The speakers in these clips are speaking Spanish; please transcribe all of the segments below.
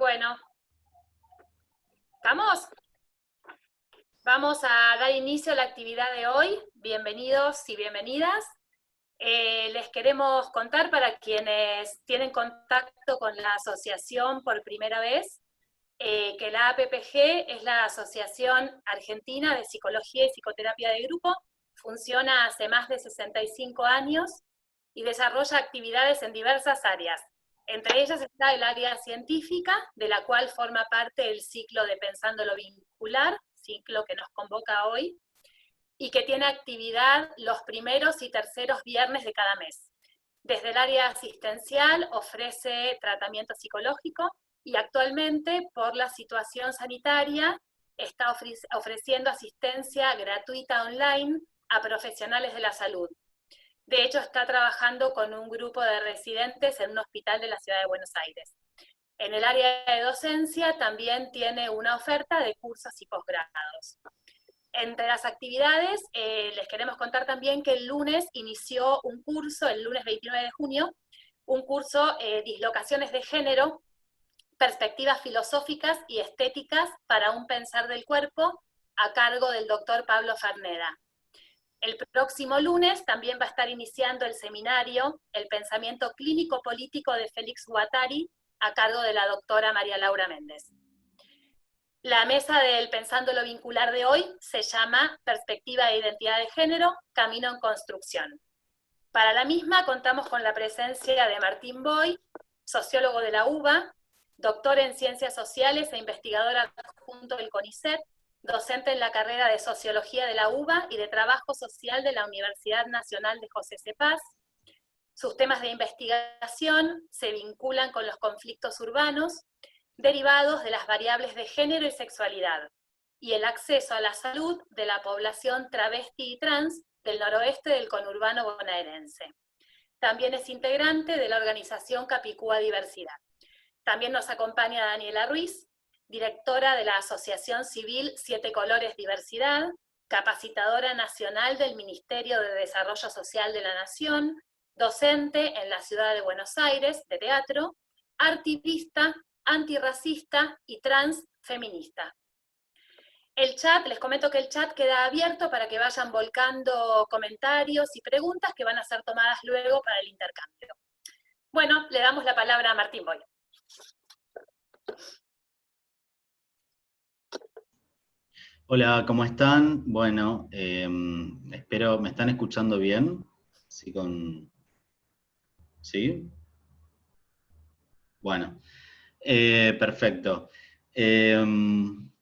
Bueno, ¿estamos? Vamos a dar inicio a la actividad de hoy. Bienvenidos y bienvenidas. Les queremos contar, para quienes tienen contacto con la asociación por primera vez, que la APPG es la Asociación Argentina de Psicología y Psicoterapia de Grupo. Funciona hace más de 65 años y desarrolla actividades en diversas áreas. Entre ellas está el área científica, de la cual forma parte el ciclo de Pensando lo Vincular, ciclo que nos convoca hoy, y que tiene actividad los primeros y terceros viernes de cada mes. Desde el área asistencial ofrece tratamiento psicológico y actualmente, por la situación sanitaria, está ofreciendo asistencia gratuita online a profesionales de la salud. De hecho, está trabajando con un grupo de residentes en un hospital de la ciudad de Buenos Aires. En el área de docencia también tiene una oferta de cursos y posgrados. Entre las actividades, les queremos contar también que el lunes inició un curso, el lunes 29 de junio, un curso Dislocaciones de Género, Perspectivas Filosóficas y Estéticas para un Pensar del Cuerpo, a cargo del doctor Pablo Farneda. El próximo lunes también va a estar iniciando el seminario El Pensamiento Clínico Político de Félix Guattari, a cargo de la doctora María Laura Méndez. La mesa del Pensando lo Vincular de hoy se llama Perspectiva de Identidad de Género, Camino en Construcción. Para la misma contamos con la presencia de Martín Boy, sociólogo de la UBA, doctor en Ciencias Sociales e investigador adjunto del CONICET, docente en la carrera de Sociología de la UBA y de Trabajo Social de la Universidad Nacional de José C. Paz. Sus temas de investigación se vinculan con los conflictos urbanos derivados de las variables de género y sexualidad, y el acceso a la salud de la población travesti y trans del noroeste del conurbano bonaerense. También es integrante de la organización Capicúa Diversidad. También nos acompaña Daniela Ruiz, directora de la Asociación Civil Siete Colores Diversidad, capacitadora nacional del Ministerio de Desarrollo Social de la Nación, docente en la ciudad de Buenos Aires de teatro, activista, antirracista y transfeminista. El chat, les comento que el chat queda abierto para que vayan volcando comentarios y preguntas que van a ser tomadas luego para el intercambio. Bueno, le damos la palabra a Martín Boy. Hola, ¿cómo están? Bueno, espero, ¿me están escuchando bien? ¿Sí? ¿Sí? Bueno, perfecto.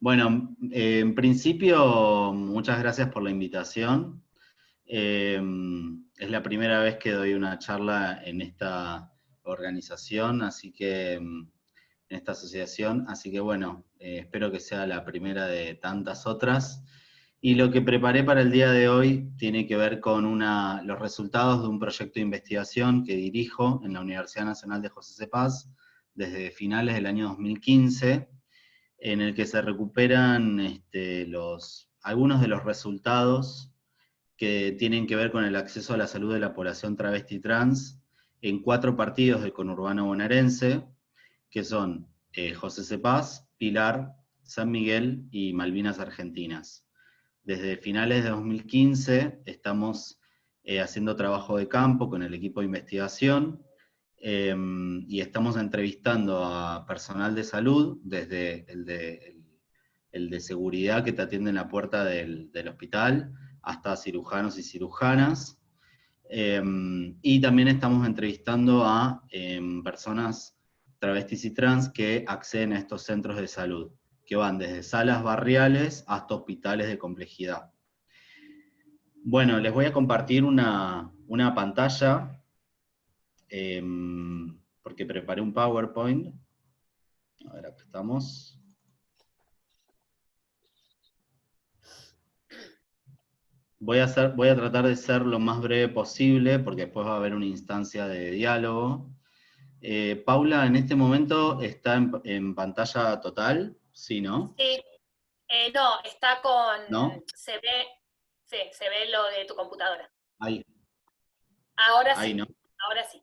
Bueno, en principio, muchas gracias por la invitación. Es la primera vez que doy una charla en esta organización, así que en esta asociación, así que bueno, espero que sea la primera de tantas otras. Y lo que preparé para el día de hoy tiene que ver con los resultados de un proyecto de investigación que dirijo en la Universidad Nacional de José C. Paz desde finales del año 2015, en el que se recuperan algunos de los resultados que tienen que ver con el acceso a la salud de la población travesti y trans en 4 partidos del conurbano bonaerense, que son José C. Paz, Pilar, San Miguel y Malvinas Argentinas. Desde finales de 2015 estamos haciendo trabajo de campo con el equipo de investigación y estamos entrevistando a personal de salud, desde el de seguridad que te atiende en la puerta del hospital, hasta cirujanos y cirujanas. Y también estamos entrevistando a personas travestis y trans que acceden a estos centros de salud, que van desde salas barriales hasta hospitales de complejidad. Bueno, les voy a compartir una pantalla, porque preparé un PowerPoint. A ver, acá estamos. Voy a tratar de ser lo más breve posible, porque después va a haber una instancia de diálogo. Paula, en este momento está en pantalla total, ¿sí, no? Sí, no, está con, ¿No? se ve lo de tu computadora. Ahí, Ahora ahí, sí, ¿no? ahora sí.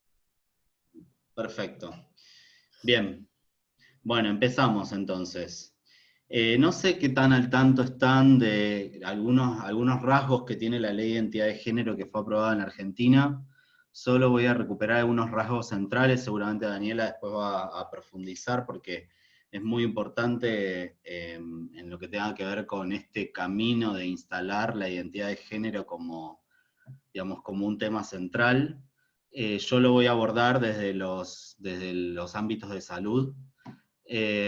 Perfecto. Bien. Bueno, empezamos entonces. No sé qué tan al tanto están de algunos rasgos que tiene la Ley de Identidad de Género que fue aprobada en Argentina. Solo voy a recuperar algunos rasgos centrales, seguramente Daniela después va a profundizar porque es muy importante en lo que tenga que ver con este camino de instalar la identidad de género como, digamos, como un tema central. Yo lo voy a abordar desde los ámbitos de salud.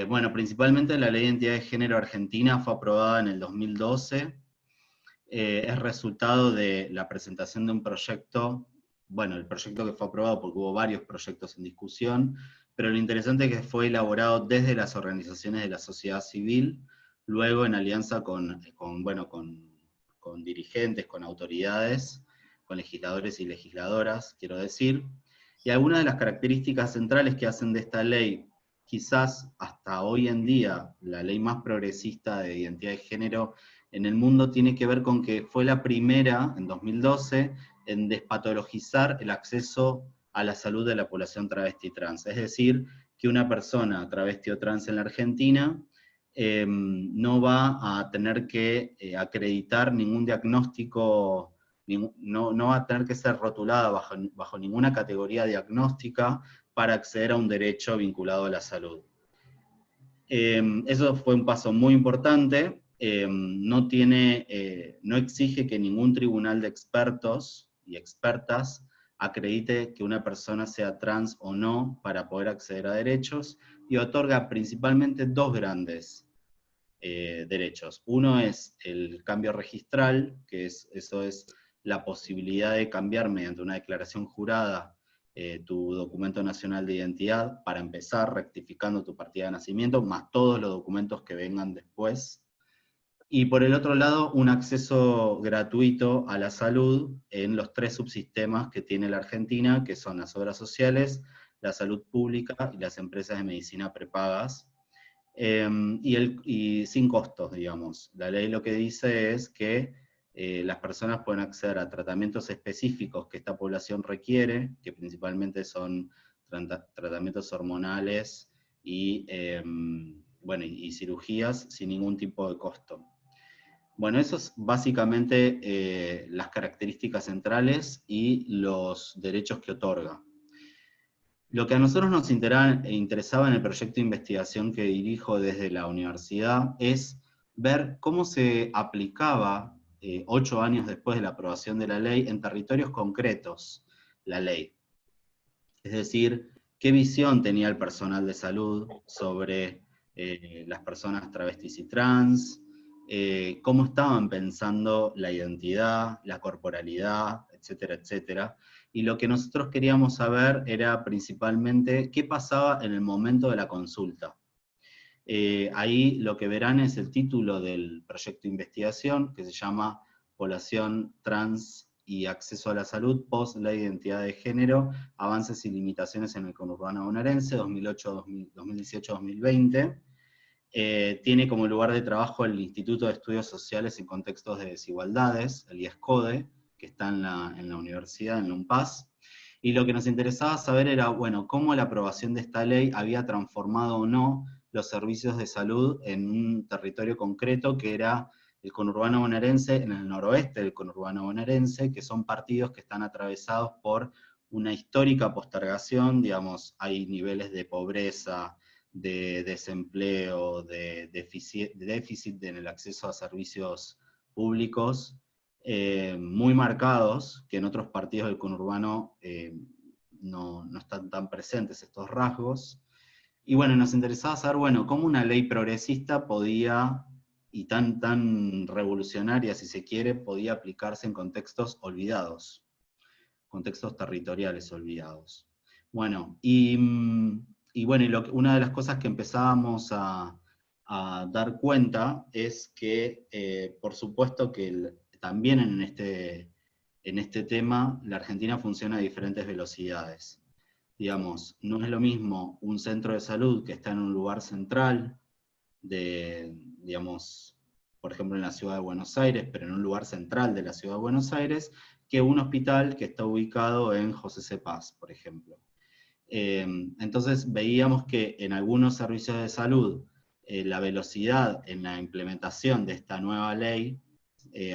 Bueno, principalmente la Ley de Identidad de Género Argentina fue aprobada en el 2012. Es resultado de la presentación de un proyecto, bueno, el proyecto que fue aprobado porque hubo varios proyectos en discusión, pero lo interesante es que fue elaborado desde las organizaciones de la sociedad civil, luego en alianza con dirigentes, con autoridades, con legisladores y legisladoras, quiero decir, y algunas de las características centrales que hacen de esta ley, quizás hasta hoy en día, la ley más progresista de identidad de género en el mundo, tiene que ver con que fue la primera, en 2012, en despatologizar el acceso a la salud de la población travesti trans. Es decir, que una persona travesti o trans en la Argentina no va a tener que acreditar ningún diagnóstico, no va a tener que ser rotulada bajo ninguna categoría diagnóstica para acceder a un derecho vinculado a la salud. Eso fue un paso muy importante. No exige que ningún tribunal de expertos y expertas acredite que una persona sea trans o no para poder acceder a derechos, y otorga principalmente dos grandes derechos. Uno es el cambio registral, eso es la posibilidad de cambiar mediante una declaración jurada tu documento nacional de identidad, para empezar rectificando tu partida de nacimiento, más todos los documentos que vengan después. Y por el otro lado, un acceso gratuito a la salud en los tres subsistemas que tiene la Argentina, que son las obras sociales, la salud pública y las empresas de medicina prepagas, y sin costos, digamos. La ley lo que dice es que las personas pueden acceder a tratamientos específicos que esta población requiere, que principalmente son tratamientos hormonales y, y cirugías sin ningún tipo de costo. Bueno, eso es básicamente las características centrales y los derechos que otorga. Lo que a nosotros nos interesaba en el proyecto de investigación que dirijo desde la universidad es ver cómo se aplicaba, 8 años después de la aprobación de la ley, en territorios concretos la ley. Es decir, qué visión tenía el personal de salud sobre las personas travestis y trans, cómo estaban pensando la identidad, la corporalidad, etcétera, etcétera. Y lo que nosotros queríamos saber era principalmente qué pasaba en el momento de la consulta. Ahí lo que verán es el título del proyecto de investigación, que se llama Población Trans y Acceso a la Salud post Ley de Identidad de Género, Avances y Limitaciones en el Conurbano Bonaerense, 2018-2020. Tiene como lugar de trabajo el Instituto de Estudios Sociales en Contextos de Desigualdades, el IESCODE, que está en la universidad, en la UNPAS. Y lo que nos interesaba saber era, bueno, cómo la aprobación de esta ley había transformado o no los servicios de salud en un territorio concreto, que era el conurbano bonaerense, en el noroeste del conurbano bonaerense, que son partidos que están atravesados por una histórica postergación, digamos, hay niveles de pobreza, de desempleo, de déficit en el acceso a servicios públicos, muy marcados, que en otros partidos del conurbano no están tan presentes estos rasgos. Y bueno, nos interesaba saber, bueno, cómo una ley progresista podía, y tan revolucionaria si se quiere, podía aplicarse en contextos olvidados, contextos territoriales olvidados. Bueno, una de las cosas que empezábamos a dar cuenta es que, por supuesto que también en este tema, la Argentina funciona a diferentes velocidades. Digamos, no es lo mismo un centro de salud que está en un lugar central, digamos, por ejemplo en la ciudad de Buenos Aires, pero en un lugar central de la ciudad de Buenos Aires, que un hospital que está ubicado en José C. Paz, por ejemplo. Entonces veíamos que en algunos servicios de salud la velocidad en la implementación de esta nueva ley,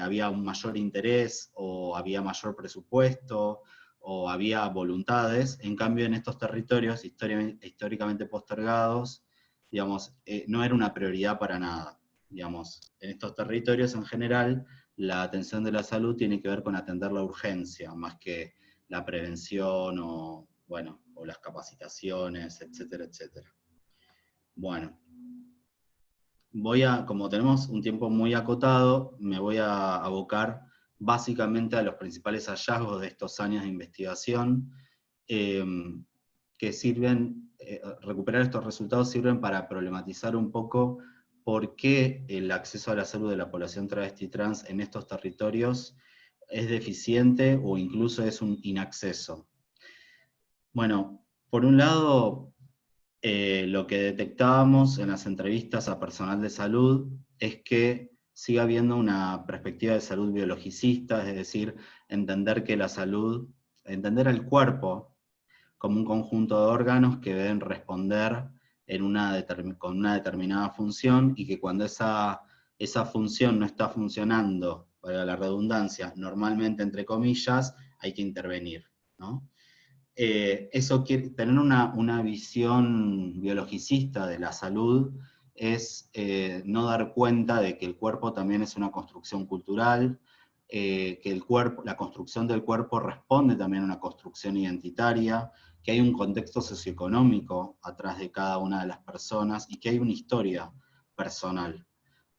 había un mayor interés o había mayor presupuesto o había voluntades. En cambio, en estos territorios históricamente postergados, digamos, no era una prioridad para nada. Digamos, en estos territorios en general, la atención de la salud tiene que ver con atender la urgencia, más que la prevención o, bueno, o las capacitaciones, etcétera, etcétera. Bueno, como tenemos un tiempo muy acotado, me voy a abocar básicamente a los principales hallazgos de estos años de investigación, eh, que sirven, recuperar estos resultados sirven para problematizar un poco por qué el acceso a la salud de la población travesti trans en estos territorios es deficiente o incluso es un inacceso. Bueno, por un lado, lo que detectábamos en las entrevistas a personal de salud es que sigue habiendo una perspectiva de salud biologicista, es decir, entender que la salud, entender el cuerpo como un conjunto de órganos que deben responder con una determinada función, y que cuando esa función no está funcionando, para la redundancia, normalmente entre comillas, hay que intervenir, ¿no? Eso quiere, tener una visión biologicista de la salud es no dar cuenta de que el cuerpo también es una construcción cultural, que la construcción del cuerpo responde también a una construcción identitaria, que hay un contexto socioeconómico atrás de cada una de las personas y que hay una historia personal.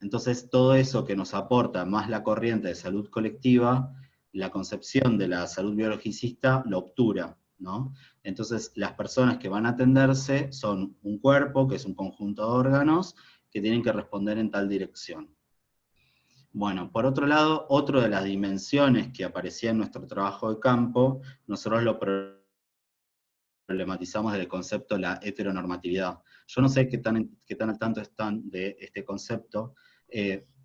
Entonces, todo eso que nos aporta más la corriente de salud colectiva, la concepción de la salud biologicista lo obtura, ¿no? Entonces, las personas que van a atenderse son un cuerpo, que es un conjunto de órganos, que tienen que responder en tal dirección. Bueno, por otro lado, otra de las dimensiones que aparecía en nuestro trabajo de campo, nosotros lo problematizamos del concepto de la heteronormatividad. Yo no sé qué tan al tanto están de este concepto.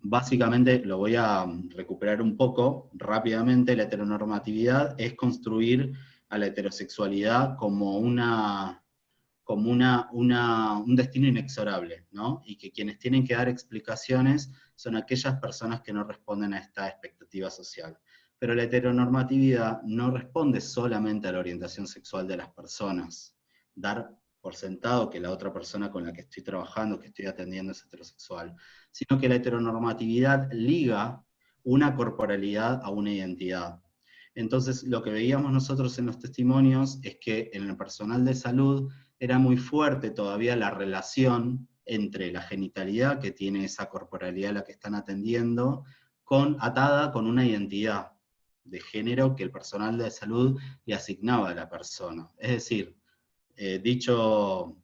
Básicamente lo voy a recuperar un poco rápidamente. La heteronormatividad es construir a la heterosexualidad como un destino inexorable, ¿no? Y que quienes tienen que dar explicaciones son aquellas personas que no responden a esta expectativa social. Pero la heteronormatividad no responde solamente a la orientación sexual de las personas. Dar por sentado que la otra persona con la que estoy trabajando, que estoy atendiendo, es heterosexual, sino que la heteronormatividad liga una corporalidad a una identidad. Entonces, lo que veíamos nosotros en los testimonios es que en el personal de salud era muy fuerte todavía la relación entre la genitalidad que tiene esa corporalidad a la que están atendiendo, atada con una identidad de género que el personal de salud le asignaba a la persona. Es decir, dicho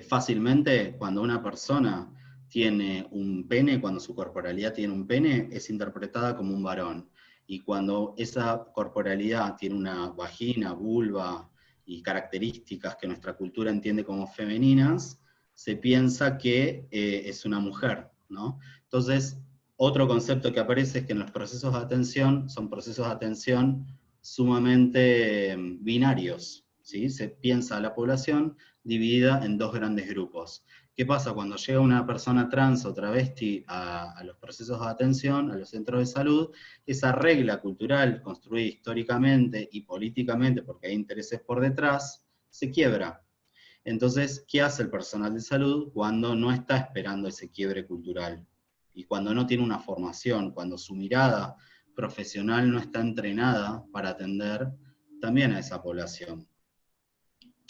fácilmente, cuando una persona tiene un pene, cuando su corporalidad tiene un pene, es interpretada como un varón. Y cuando esa corporalidad tiene una vagina, vulva y características que nuestra cultura entiende como femeninas, se piensa que es una mujer, ¿no? Entonces, otro concepto que aparece es que en los procesos de atención son procesos de atención sumamente binarios, ¿sí? Se piensa a la población dividida en dos grandes grupos. ¿Qué pasa cuando llega una persona trans o travesti a los procesos de atención, a los centros de salud? Esa regla cultural construida históricamente y políticamente, porque hay intereses por detrás, se quiebra. Entonces, ¿qué hace el personal de salud cuando no está esperando ese quiebre cultural? Y cuando no tiene una formación, cuando su mirada profesional no está entrenada para atender también a esa población.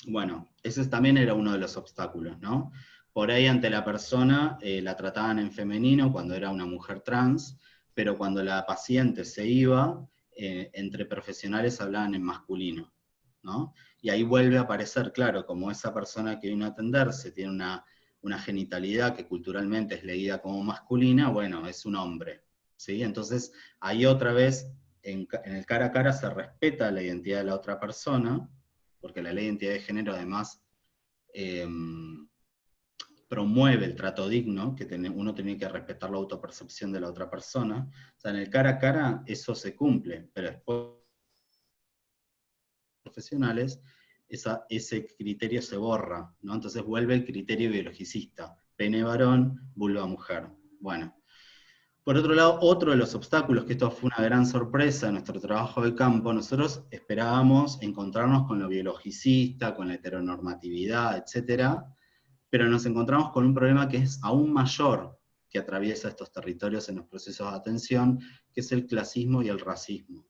Bueno, ese también era uno de los obstáculos, ¿no? Por ahí ante la persona la trataban en femenino cuando era una mujer trans, pero cuando la paciente se iba, entre profesionales hablaban en masculino, ¿no? Y ahí vuelve a aparecer, claro, como esa persona que vino a atenderse tiene una genitalidad que culturalmente es leída como masculina, bueno, es un hombre, ¿sí? Entonces, ahí otra vez, en el cara a cara se respeta la identidad de la otra persona, porque la ley de identidad de género además eh, promueve el trato digno, que uno tiene que respetar la autopercepción de la otra persona. O sea, en el cara a cara eso se cumple, pero después profesionales ese criterio se borra, ¿no? Entonces vuelve el criterio biologicista, pene varón, vulva mujer. Bueno, por otro lado, otro de los obstáculos, que esto fue una gran sorpresa en nuestro trabajo de campo, nosotros esperábamos encontrarnos con lo biologicista, con la heteronormatividad, etcétera, pero nos encontramos con un problema que es aún mayor, que atraviesa estos territorios en los procesos de atención, que es el clasismo y el racismo.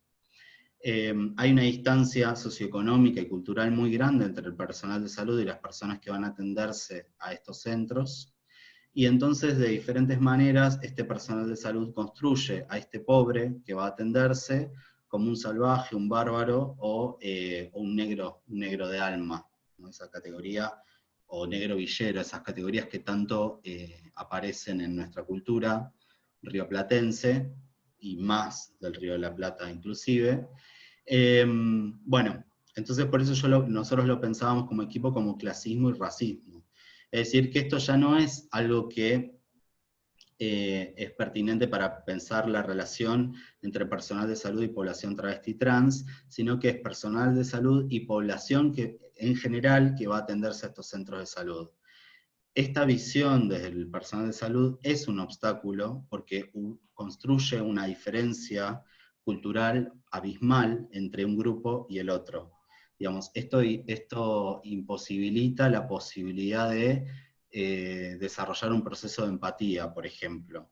Hay una distancia socioeconómica y cultural muy grande entre el personal de salud y las personas que van a atenderse a estos centros, y entonces de diferentes maneras este personal de salud construye a este pobre que va a atenderse como un salvaje, un bárbaro o un negro de alma, ¿no? Esa categoría, o negro villero, esas categorías que tanto aparecen en nuestra cultura rioplatense, y más del Río de la Plata inclusive. Bueno, entonces por eso nosotros lo pensábamos como equipo como clasismo y racismo. Es decir, que esto ya no es algo que es pertinente para pensar la relación entre personal de salud y población travesti trans, sino que es personal de salud y población en general que va a atenderse a estos centros de salud. Esta visión desde el personal de salud es un obstáculo porque construye una diferencia cultural abismal entre un grupo y el otro. Digamos, esto imposibilita la posibilidad de desarrollar un proceso de empatía, por ejemplo.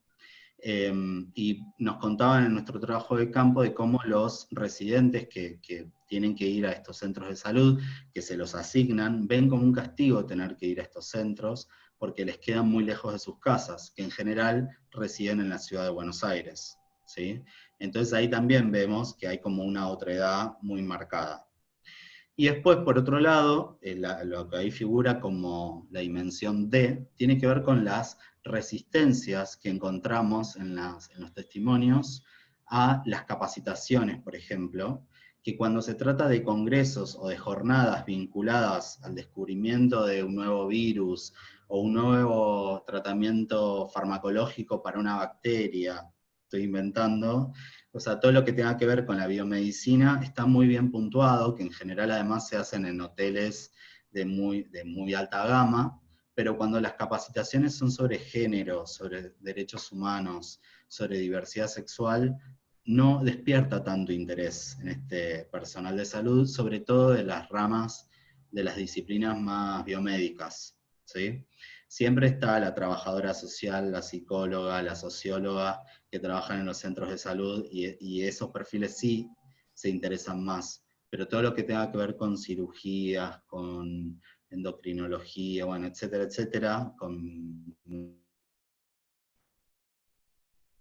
Y nos contaban en nuestro trabajo de campo de cómo los residentes que tienen que ir a estos centros de salud, que se los asignan, ven como un castigo tener que ir a estos centros porque les quedan muy lejos de sus casas, que en general residen en la ciudad de Buenos Aires, ¿sí? Entonces ahí también vemos que hay como una otredad muy marcada. Y después, por otro lado, lo que ahí figura como la dimensión D, tiene que ver con las resistencias que encontramos en los testimonios a las capacitaciones, por ejemplo, que cuando se trata de congresos o de jornadas vinculadas al descubrimiento de un nuevo virus o un nuevo tratamiento farmacológico para una bacteria, estoy inventando, o sea, todo lo que tenga que ver con la biomedicina está muy bien puntuado, que en general además se hacen en hoteles de muy alta gama, pero cuando las capacitaciones son sobre género, sobre derechos humanos, sobre diversidad sexual, no despierta tanto interés en este personal de salud, sobre todo de las ramas de las disciplinas más biomédicas, ¿sí? Siempre está la trabajadora social, la psicóloga, la socióloga, que trabajan en los centros de salud, y esos perfiles sí se interesan más, pero todo lo que tenga que ver con cirugías, con endocrinología, bueno, etcétera, etcétera, con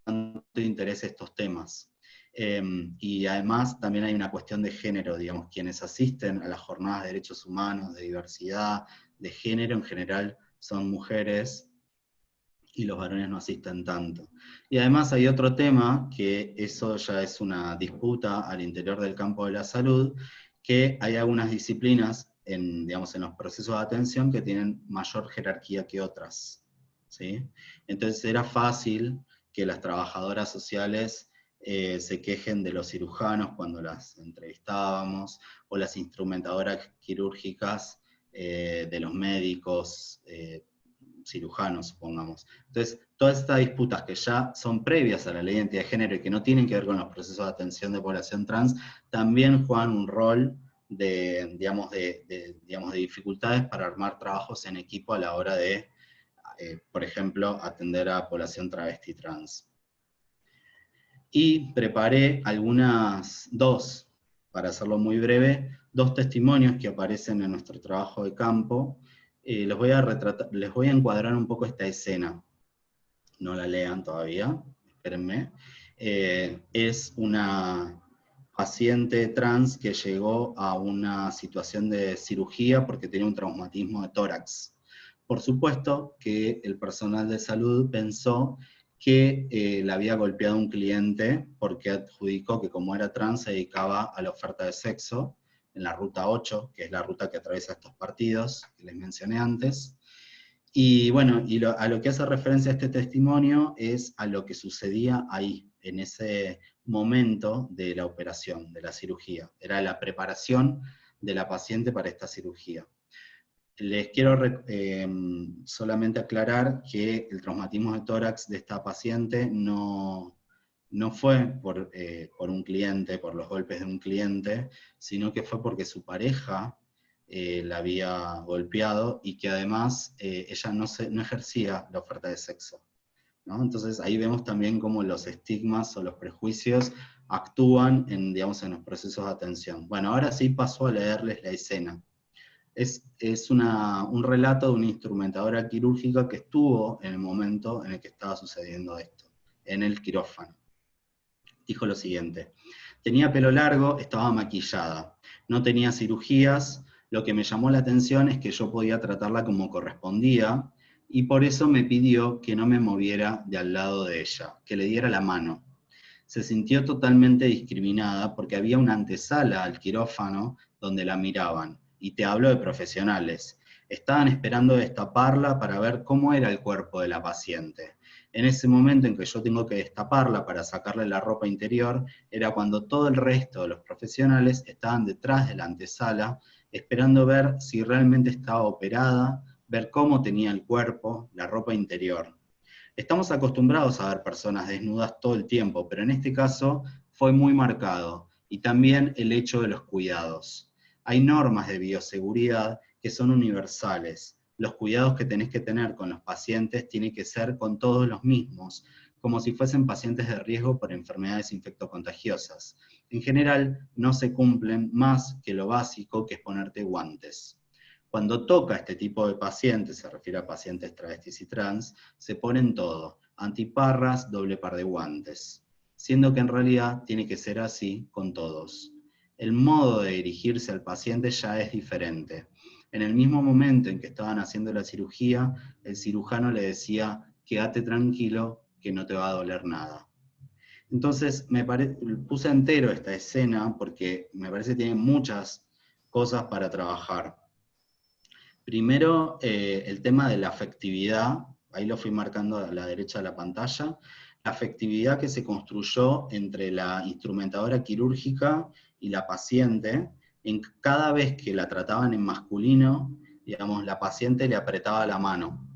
tanto interés estos temas. Y además también hay una cuestión de género, digamos, quienes asisten a las jornadas de derechos humanos, de diversidad, de género en general, son mujeres, y los varones no asisten tanto. Y además hay otro tema, que eso ya es una disputa al interior del campo de la salud, que hay algunas disciplinas digamos, en los procesos de atención que tienen mayor jerarquía que otras, ¿sí? Entonces era fácil que las trabajadoras sociales se quejen de los cirujanos cuando las entrevistábamos, o las instrumentadoras quirúrgicas de los médicos, cirujanos, supongamos. Entonces, todas estas disputas que ya son previas a la ley de identidad de género y que no tienen que ver con los procesos de atención de población trans, también juegan un rol digamos, de dificultades para armar trabajos en equipo a la hora de, por ejemplo, atender a población travesti trans. Y preparé para hacerlo muy breve, dos testimonios que aparecen en nuestro trabajo de campo. Les voy a encuadrar un poco esta escena. No la lean todavía, espérenme. Es una paciente trans que llegó a una situación de cirugía porque tenía un traumatismo de tórax. Por supuesto que el personal de salud pensó que la había golpeado un cliente porque adjudicó que como era trans se dedicaba a la oferta de sexo en la ruta 8, que es la ruta que atraviesa estos partidos que les mencioné antes. Y bueno, a lo que hace referencia este testimonio es a lo que sucedía ahí, en ese momento de la operación, de la cirugía. Era la preparación de la paciente para esta cirugía. Les quiero solamente aclarar que el traumatismo de tórax de esta paciente no fue por un cliente, por los golpes de un cliente, sino que fue porque su pareja la había golpeado y que además ella no ejercía la oferta de sexo, ¿no? Entonces ahí vemos también cómo los estigmas o los prejuicios actúan digamos, en los procesos de atención. Bueno, ahora sí paso a leerles la escena. Es un relato de una instrumentadora quirúrgica que estuvo en el momento en el que estaba sucediendo esto, en el quirófano. Dijo lo siguiente: tenía pelo largo, estaba maquillada, no tenía cirugías, lo que me llamó la atención es que yo podía tratarla como correspondía, y por eso me pidió que no me moviera de al lado de ella, que le diera la mano. Se sintió totalmente discriminada porque había una antesala al quirófano donde la miraban, y te hablo de profesionales. Estaban esperando destaparla para ver cómo era el cuerpo de la paciente. En ese momento en que yo tengo que destaparla para sacarle la ropa interior, era cuando todo el resto de los profesionales estaban detrás de la antesala, esperando ver si realmente estaba operada, ver cómo tenía el cuerpo, la ropa interior. Estamos acostumbrados a ver personas desnudas todo el tiempo, pero en este caso fue muy marcado, y también el hecho de los cuidados. Hay normas de bioseguridad que son universales. Los cuidados que tenés que tener con los pacientes tienen que ser con todos los mismos, como si fuesen pacientes de riesgo por enfermedades infectocontagiosas. En general, no se cumplen más que lo básico, que es ponerte guantes. Cuando toca a este tipo de pacientes, se refiere a pacientes travestis y trans, se ponen todo: antiparras, doble par de guantes, siendo que en realidad tiene que ser así con todos. El modo de dirigirse al paciente ya es diferente. En el mismo momento en que estaban haciendo la cirugía, el cirujano le decía: quédate tranquilo, que no te va a doler nada. Entonces, puse entero esta escena porque me parece que tiene muchas cosas para trabajar. Primero, el tema de la afectividad, ahí lo fui marcando a la derecha de la pantalla, la afectividad que se construyó entre la instrumentadora quirúrgica y la paciente. Cada vez que la trataban en masculino, digamos, la paciente le apretaba la mano,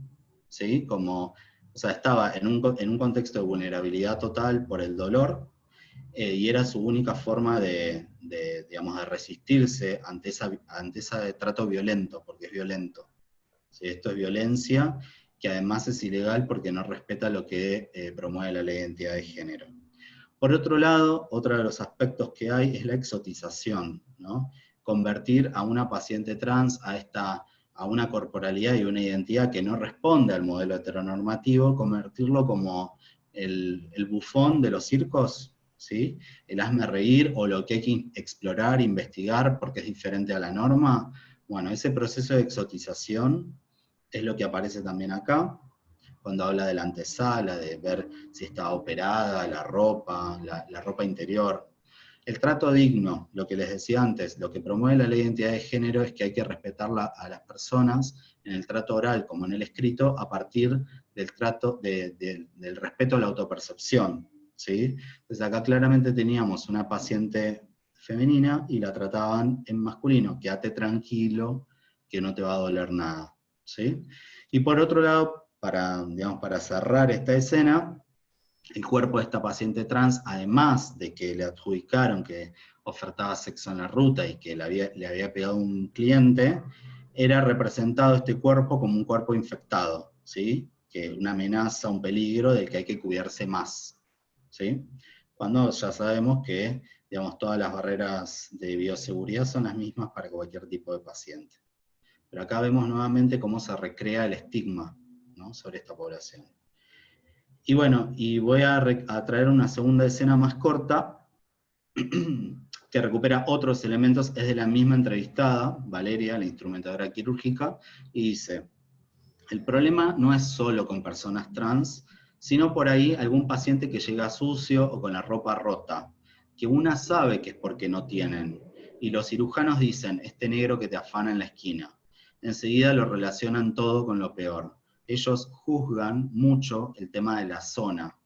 ¿sí? O sea, estaba en un contexto de vulnerabilidad total por el dolor, y era su única forma digamos, de resistirse ante ese trato violento, porque es violento. ¿Sí? Esto es violencia, que además es ilegal porque no respeta lo que promueve la ley de identidad de género. Por otro lado, otro de los aspectos que hay es la exotización, ¿no? Convertir a una paciente trans a una corporalidad y una identidad que no responde al modelo heteronormativo, convertirlo como el bufón de los circos, ¿sí? El hazme reír, o lo que hay que explorar, investigar, porque es diferente a la norma. Bueno, ese proceso de exotización es lo que aparece también acá, cuando habla de la antesala, de ver si está operada, la ropa interior. El trato digno, lo que les decía antes, lo que promueve la ley de identidad de género es que hay que respetar a las personas en el trato oral como en el escrito, a partir del del respeto a la autopercepción, ¿sí? Entonces acá claramente teníamos una paciente femenina y la trataban en masculino: quédate tranquilo, que no te va a doler nada, ¿sí? Y por otro lado, para cerrar esta escena, el cuerpo de esta paciente trans, además de que le adjudicaron que ofertaba sexo en la ruta y que le había pegado un cliente, era representado este cuerpo como un cuerpo infectado, ¿sí? Que una amenaza, un peligro del que hay que cuidarse más, ¿sí? Cuando ya sabemos que, digamos, todas las barreras de bioseguridad son las mismas para cualquier tipo de paciente. Pero acá vemos nuevamente cómo se recrea el estigma, ¿no?, sobre esta población. Y bueno, y voy a traer una segunda escena más corta, que recupera otros elementos, es de la misma entrevistada, Valeria, la instrumentadora quirúrgica, y dice: el problema no es solo con personas trans, sino por ahí algún paciente que llega sucio o con la ropa rota, que una sabe que es porque no tienen, y los cirujanos dicen: este negro que te afana en la esquina. Enseguida lo relacionan todo con lo peor. Ellos juzgan mucho el tema de la zona.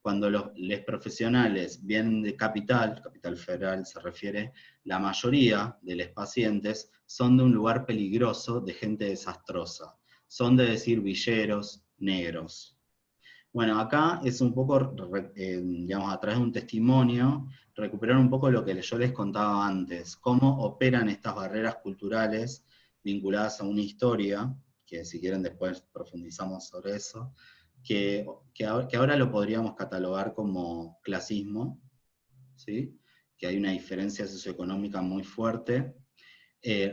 cuando los profesionales vienen de Capital Federal se refiere, la mayoría de los pacientes son de un lugar peligroso, de gente desastrosa. Son de decir villeros, negros. Bueno, acá es un poco, digamos, a través de un testimonio, recuperar un poco lo que yo les contaba antes, cómo operan estas barreras culturales vinculadas a una historia, que si quieren después profundizamos sobre eso, que ahora lo podríamos catalogar como clasismo, ¿sí? Que hay una diferencia socioeconómica muy fuerte.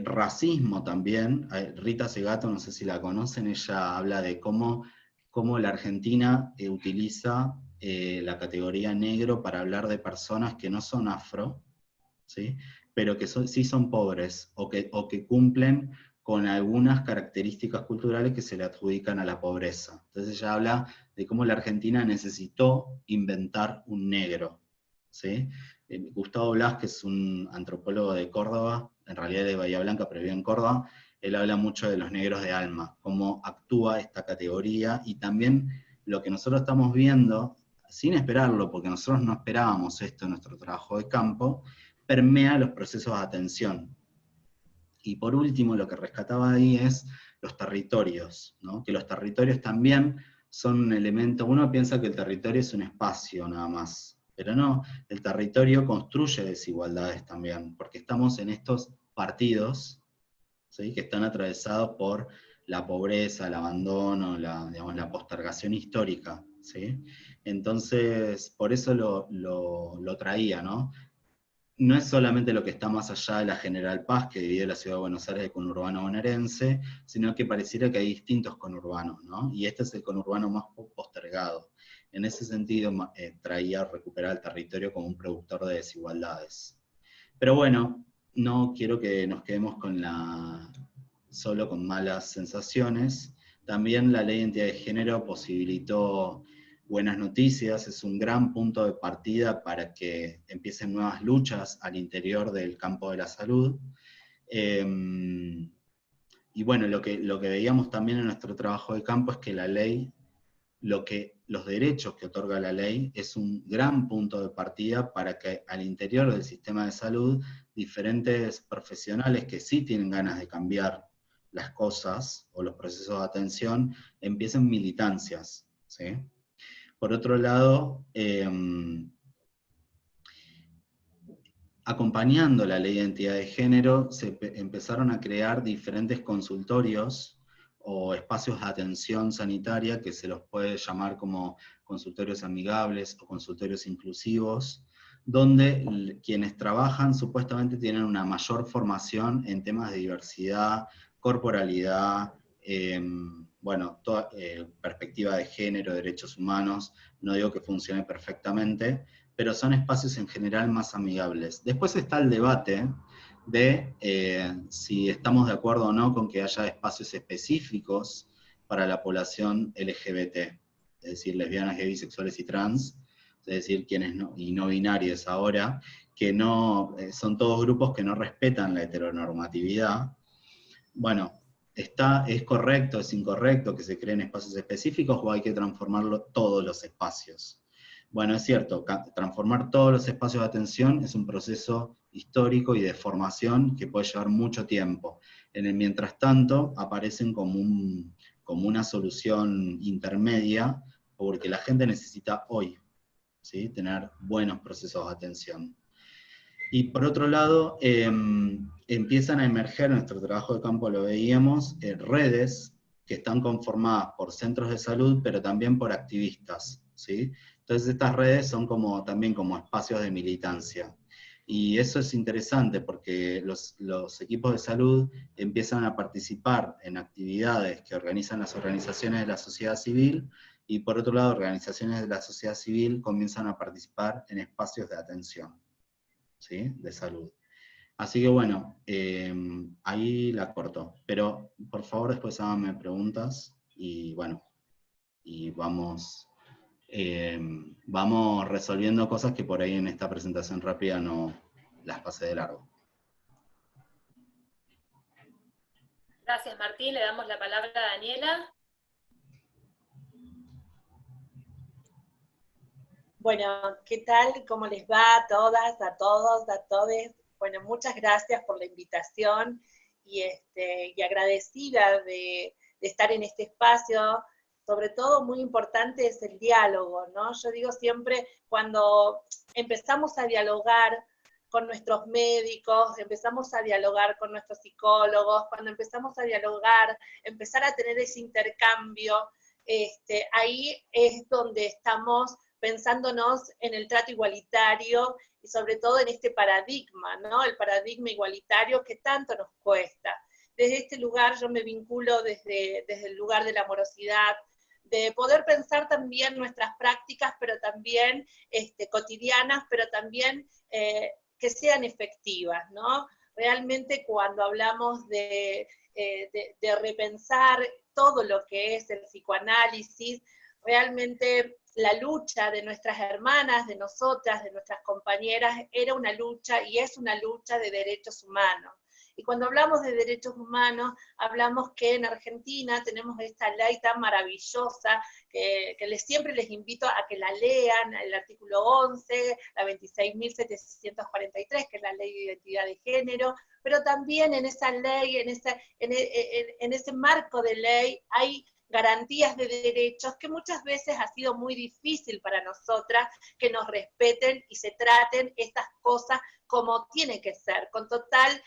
Racismo también, Rita Segato, no sé si la conocen, ella habla de cómo la Argentina utiliza la categoría negro para hablar de personas que no son afro, ¿sí? Pero que sí son pobres, o que cumplen con algunas características culturales que se le adjudican a la pobreza. Entonces ella habla de cómo la Argentina necesitó inventar un negro, ¿sí? Gustavo Blas, que es un antropólogo de Córdoba, en realidad de Bahía Blanca, pero vive en Córdoba, él habla mucho de los negros de alma, cómo actúa esta categoría, y también lo que nosotros estamos viendo, sin esperarlo, porque nosotros no esperábamos esto en nuestro trabajo de campo, permea los procesos de atención. Y por último, lo que rescataba ahí es los territorios, ¿no? Que los territorios también son un elemento, uno piensa que el territorio es un espacio nada más, pero no, el territorio construye desigualdades también, porque estamos en estos partidos, ¿sí? Que están atravesados por la pobreza, el abandono, digamos, la postergación histórica, ¿sí? Entonces, por eso lo traía, ¿no? No es solamente lo que está más allá de la General Paz, que divide la ciudad de Buenos Aires del conurbano bonaerense, sino que pareciera que hay distintos conurbanos, ¿no? Y este es el conurbano más postergado. En ese sentido, traía recuperar el territorio como un productor de desigualdades. Pero bueno, no quiero que nos quedemos solo con malas sensaciones. También la ley de identidad de género posibilitó buenas noticias, es un gran punto de partida para que empiecen nuevas luchas al interior del campo de la salud. Y bueno, lo que veíamos también en nuestro trabajo de campo es que la ley, los derechos que otorga la ley, es un gran punto de partida para que al interior del sistema de salud, diferentes profesionales que sí tienen ganas de cambiar las cosas o los procesos de atención, empiecen militancias, ¿sí? Por otro lado, acompañando la ley de identidad de género, se empezaron a crear diferentes consultorios o espacios de atención sanitaria, que se los puede llamar como consultorios amigables o consultorios inclusivos, donde quienes trabajan supuestamente tienen una mayor formación en temas de diversidad, corporalidad, bueno, toda perspectiva de género, derechos humanos. No digo que funcione perfectamente, pero son espacios en general más amigables. Después está el debate de si estamos de acuerdo o no con que haya espacios específicos para la población LGBT, es decir, lesbianas, gays, bisexuales y trans, es decir, quienes no, y no binarios ahora, que no, son todos grupos que no respetan la heteronormatividad. Bueno, ¿es correcto, es incorrecto que se creen espacios específicos o hay que transformarlo todos los espacios? Bueno, es cierto, transformar todos los espacios de atención es un proceso histórico y de formación que puede llevar mucho tiempo. En el mientras tanto, aparecen como una solución intermedia, porque la gente necesita hoy, ¿sí? Tener buenos procesos de atención. Y por otro lado, empiezan a emerger, en nuestro trabajo de campo lo veíamos, redes que están conformadas por centros de salud, pero también por activistas, ¿sí? Entonces estas redes son también como espacios de militancia. Y eso es interesante porque los equipos de salud empiezan a participar en actividades que organizan las organizaciones de la sociedad civil, y por otro lado, organizaciones de la sociedad civil comienzan a participar en espacios de atención, ¿sí? De salud. Así que bueno, ahí la corto. Pero por favor después háganme preguntas y bueno, y vamos resolviendo cosas que por ahí en esta presentación rápida no las pasé de largo. Gracias, Martín. Le damos la palabra a Daniela. Bueno, ¿qué tal? ¿Cómo les va a todas, a todos, a todes? Bueno, muchas gracias por la invitación y agradecida de estar en este espacio. Sobre todo, muy importante es el diálogo, ¿no? Yo digo siempre, cuando empezamos a dialogar con nuestros médicos, empezamos a dialogar con nuestros psicólogos, cuando empezamos a dialogar, empezar a tener ese intercambio, ahí es donde estamos pensándonos en el trato igualitario y sobre todo en este paradigma, ¿no? El paradigma igualitario que tanto nos cuesta. Desde este lugar yo me vinculo desde el lugar de la amorosidad, de poder pensar también nuestras prácticas, pero también cotidianas, pero también que sean efectivas, ¿no? Realmente cuando hablamos de repensar todo lo que es el psicoanálisis, realmente la lucha de nuestras hermanas, de nosotras, de nuestras compañeras, era una lucha y es una lucha de derechos humanos. Y cuando hablamos de derechos humanos, hablamos que en Argentina tenemos esta ley tan maravillosa que siempre les invito a que la lean, el artículo 11, la 26.743, que es la ley de identidad de género, pero también en esa ley, en ese marco de ley, hay garantías de derechos que muchas veces ha sido muy difícil para nosotras que nos respeten y se traten estas cosas como tiene que ser, con total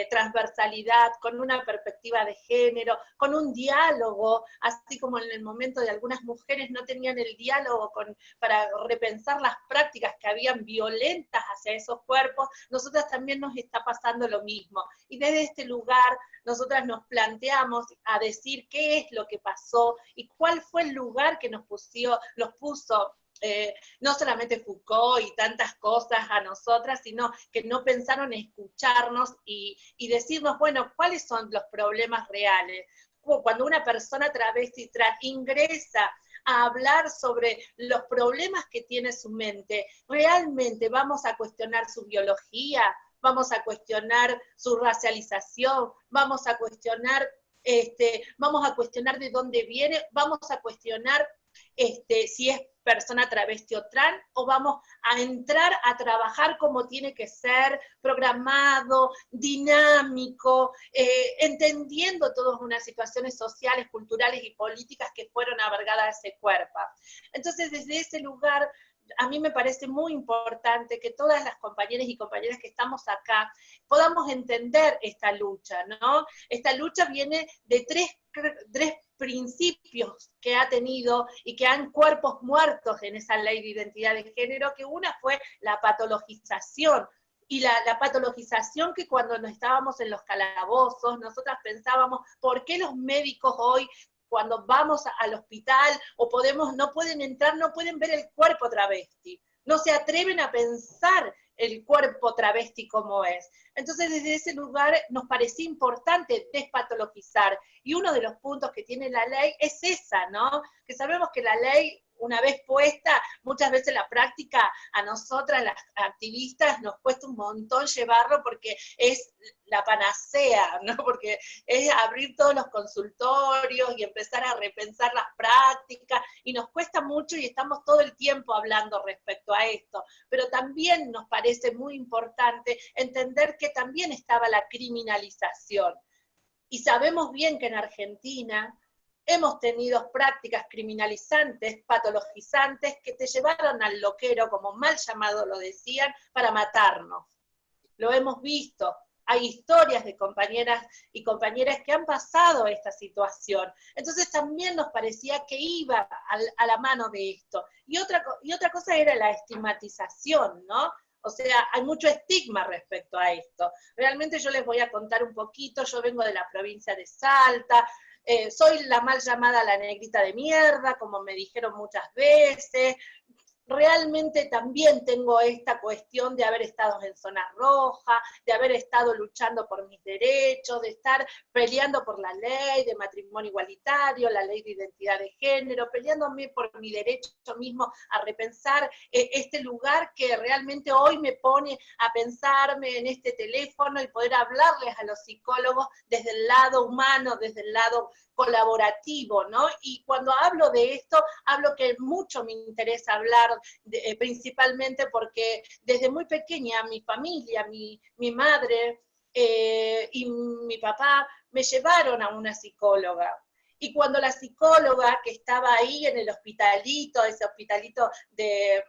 transversalidad, con una perspectiva de género, con un diálogo, así como en el momento de algunas mujeres no tenían el diálogo para repensar las prácticas que habían violentas hacia esos cuerpos, nosotras también nos está pasando lo mismo. Y desde este lugar, nosotras nos planteamos a decir qué es lo que pasó y cuál fue el lugar que nos puso no solamente Foucault y tantas cosas a nosotras, sino que no pensaron en escucharnos y decirnos, bueno, ¿cuáles son los problemas reales? Cuando una persona travesti trans ingresa a hablar sobre los problemas que tiene su mente, ¿realmente vamos a cuestionar su biología? ¿Vamos a cuestionar su racialización? ¿Vamos a cuestionar de dónde viene? ¿Vamos a cuestionar si es persona travesti o trans, o vamos a entrar a trabajar como tiene que ser, programado, dinámico, entendiendo todas unas situaciones sociales, culturales y políticas que fueron abargadas a ese cuerpo. Entonces, desde ese lugar, a mí me parece muy importante que todas las compañeras y compañeras que estamos acá podamos entender esta lucha, ¿no? Esta lucha viene de tres principios que ha tenido y que han cuerpos muertos en esa ley de identidad de género, que una fue la patologización, y la patologización que cuando nos estábamos en los calabozos, nosotras pensábamos, ¿por qué los médicos hoy cuando vamos al hospital o no pueden entrar, no pueden ver el cuerpo travesti? No se atreven a pensar el cuerpo travesti como es. Entonces, desde ese lugar nos parecía importante despatologizar, y uno de los puntos que tiene la ley es esa, ¿no? Que sabemos que la ley, una vez puesta, muchas veces la práctica a nosotras, las activistas, nos cuesta un montón llevarlo porque es la panacea, ¿no? Porque es abrir todos los consultorios y empezar a repensar las prácticas, y nos cuesta mucho y estamos todo el tiempo hablando respecto a esto, pero también nos parece muy importante entender que también estaba la criminalización. Y sabemos bien que en Argentina hemos tenido prácticas criminalizantes, patologizantes, que te llevaron al loquero, como mal llamado lo decían, para matarnos. Lo hemos visto. Hay historias de compañeras y compañeras que han pasado esta situación. Entonces también nos parecía que iba a la mano de esto. Y otra cosa era la estigmatización, ¿no? O sea, hay mucho estigma respecto a esto. Realmente yo les voy a contar un poquito. Yo vengo de la provincia de Salta, soy la mal llamada la negrita de mierda, como me dijeron muchas veces. Realmente también tengo esta cuestión de haber estado en zona roja, de haber estado luchando por mis derechos, de estar peleando por la ley de matrimonio igualitario, la ley de identidad de género, peleándome por mi derecho mismo a repensar este lugar que realmente hoy me pone a pensarme en este teléfono y poder hablarles a los psicólogos desde el lado humano, desde el lado colaborativo, ¿no? Y cuando hablo de esto, hablo que mucho me interesa hablar principalmente porque desde muy pequeña mi familia, mi madre y mi papá me llevaron a una psicóloga. Y cuando la psicóloga que estaba ahí en el hospitalito, ese hospitalito de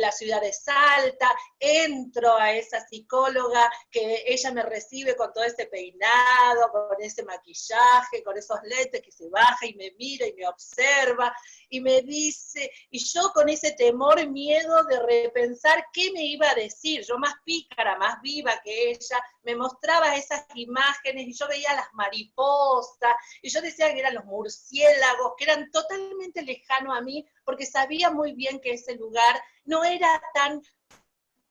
la ciudad de Salta, entro a esa psicóloga, que ella me recibe con todo ese peinado, con ese maquillaje, con esos lentes, que se baja y me mira y me observa, y me dice, y yo con ese temor y miedo de repensar qué me iba a decir, yo más pícara, más viva que ella, me mostraba esas imágenes, y yo veía las mariposas, y yo decía que eran los murciélagos, que eran totalmente lejanos a mí, porque sabía muy bien que ese lugar no era tan,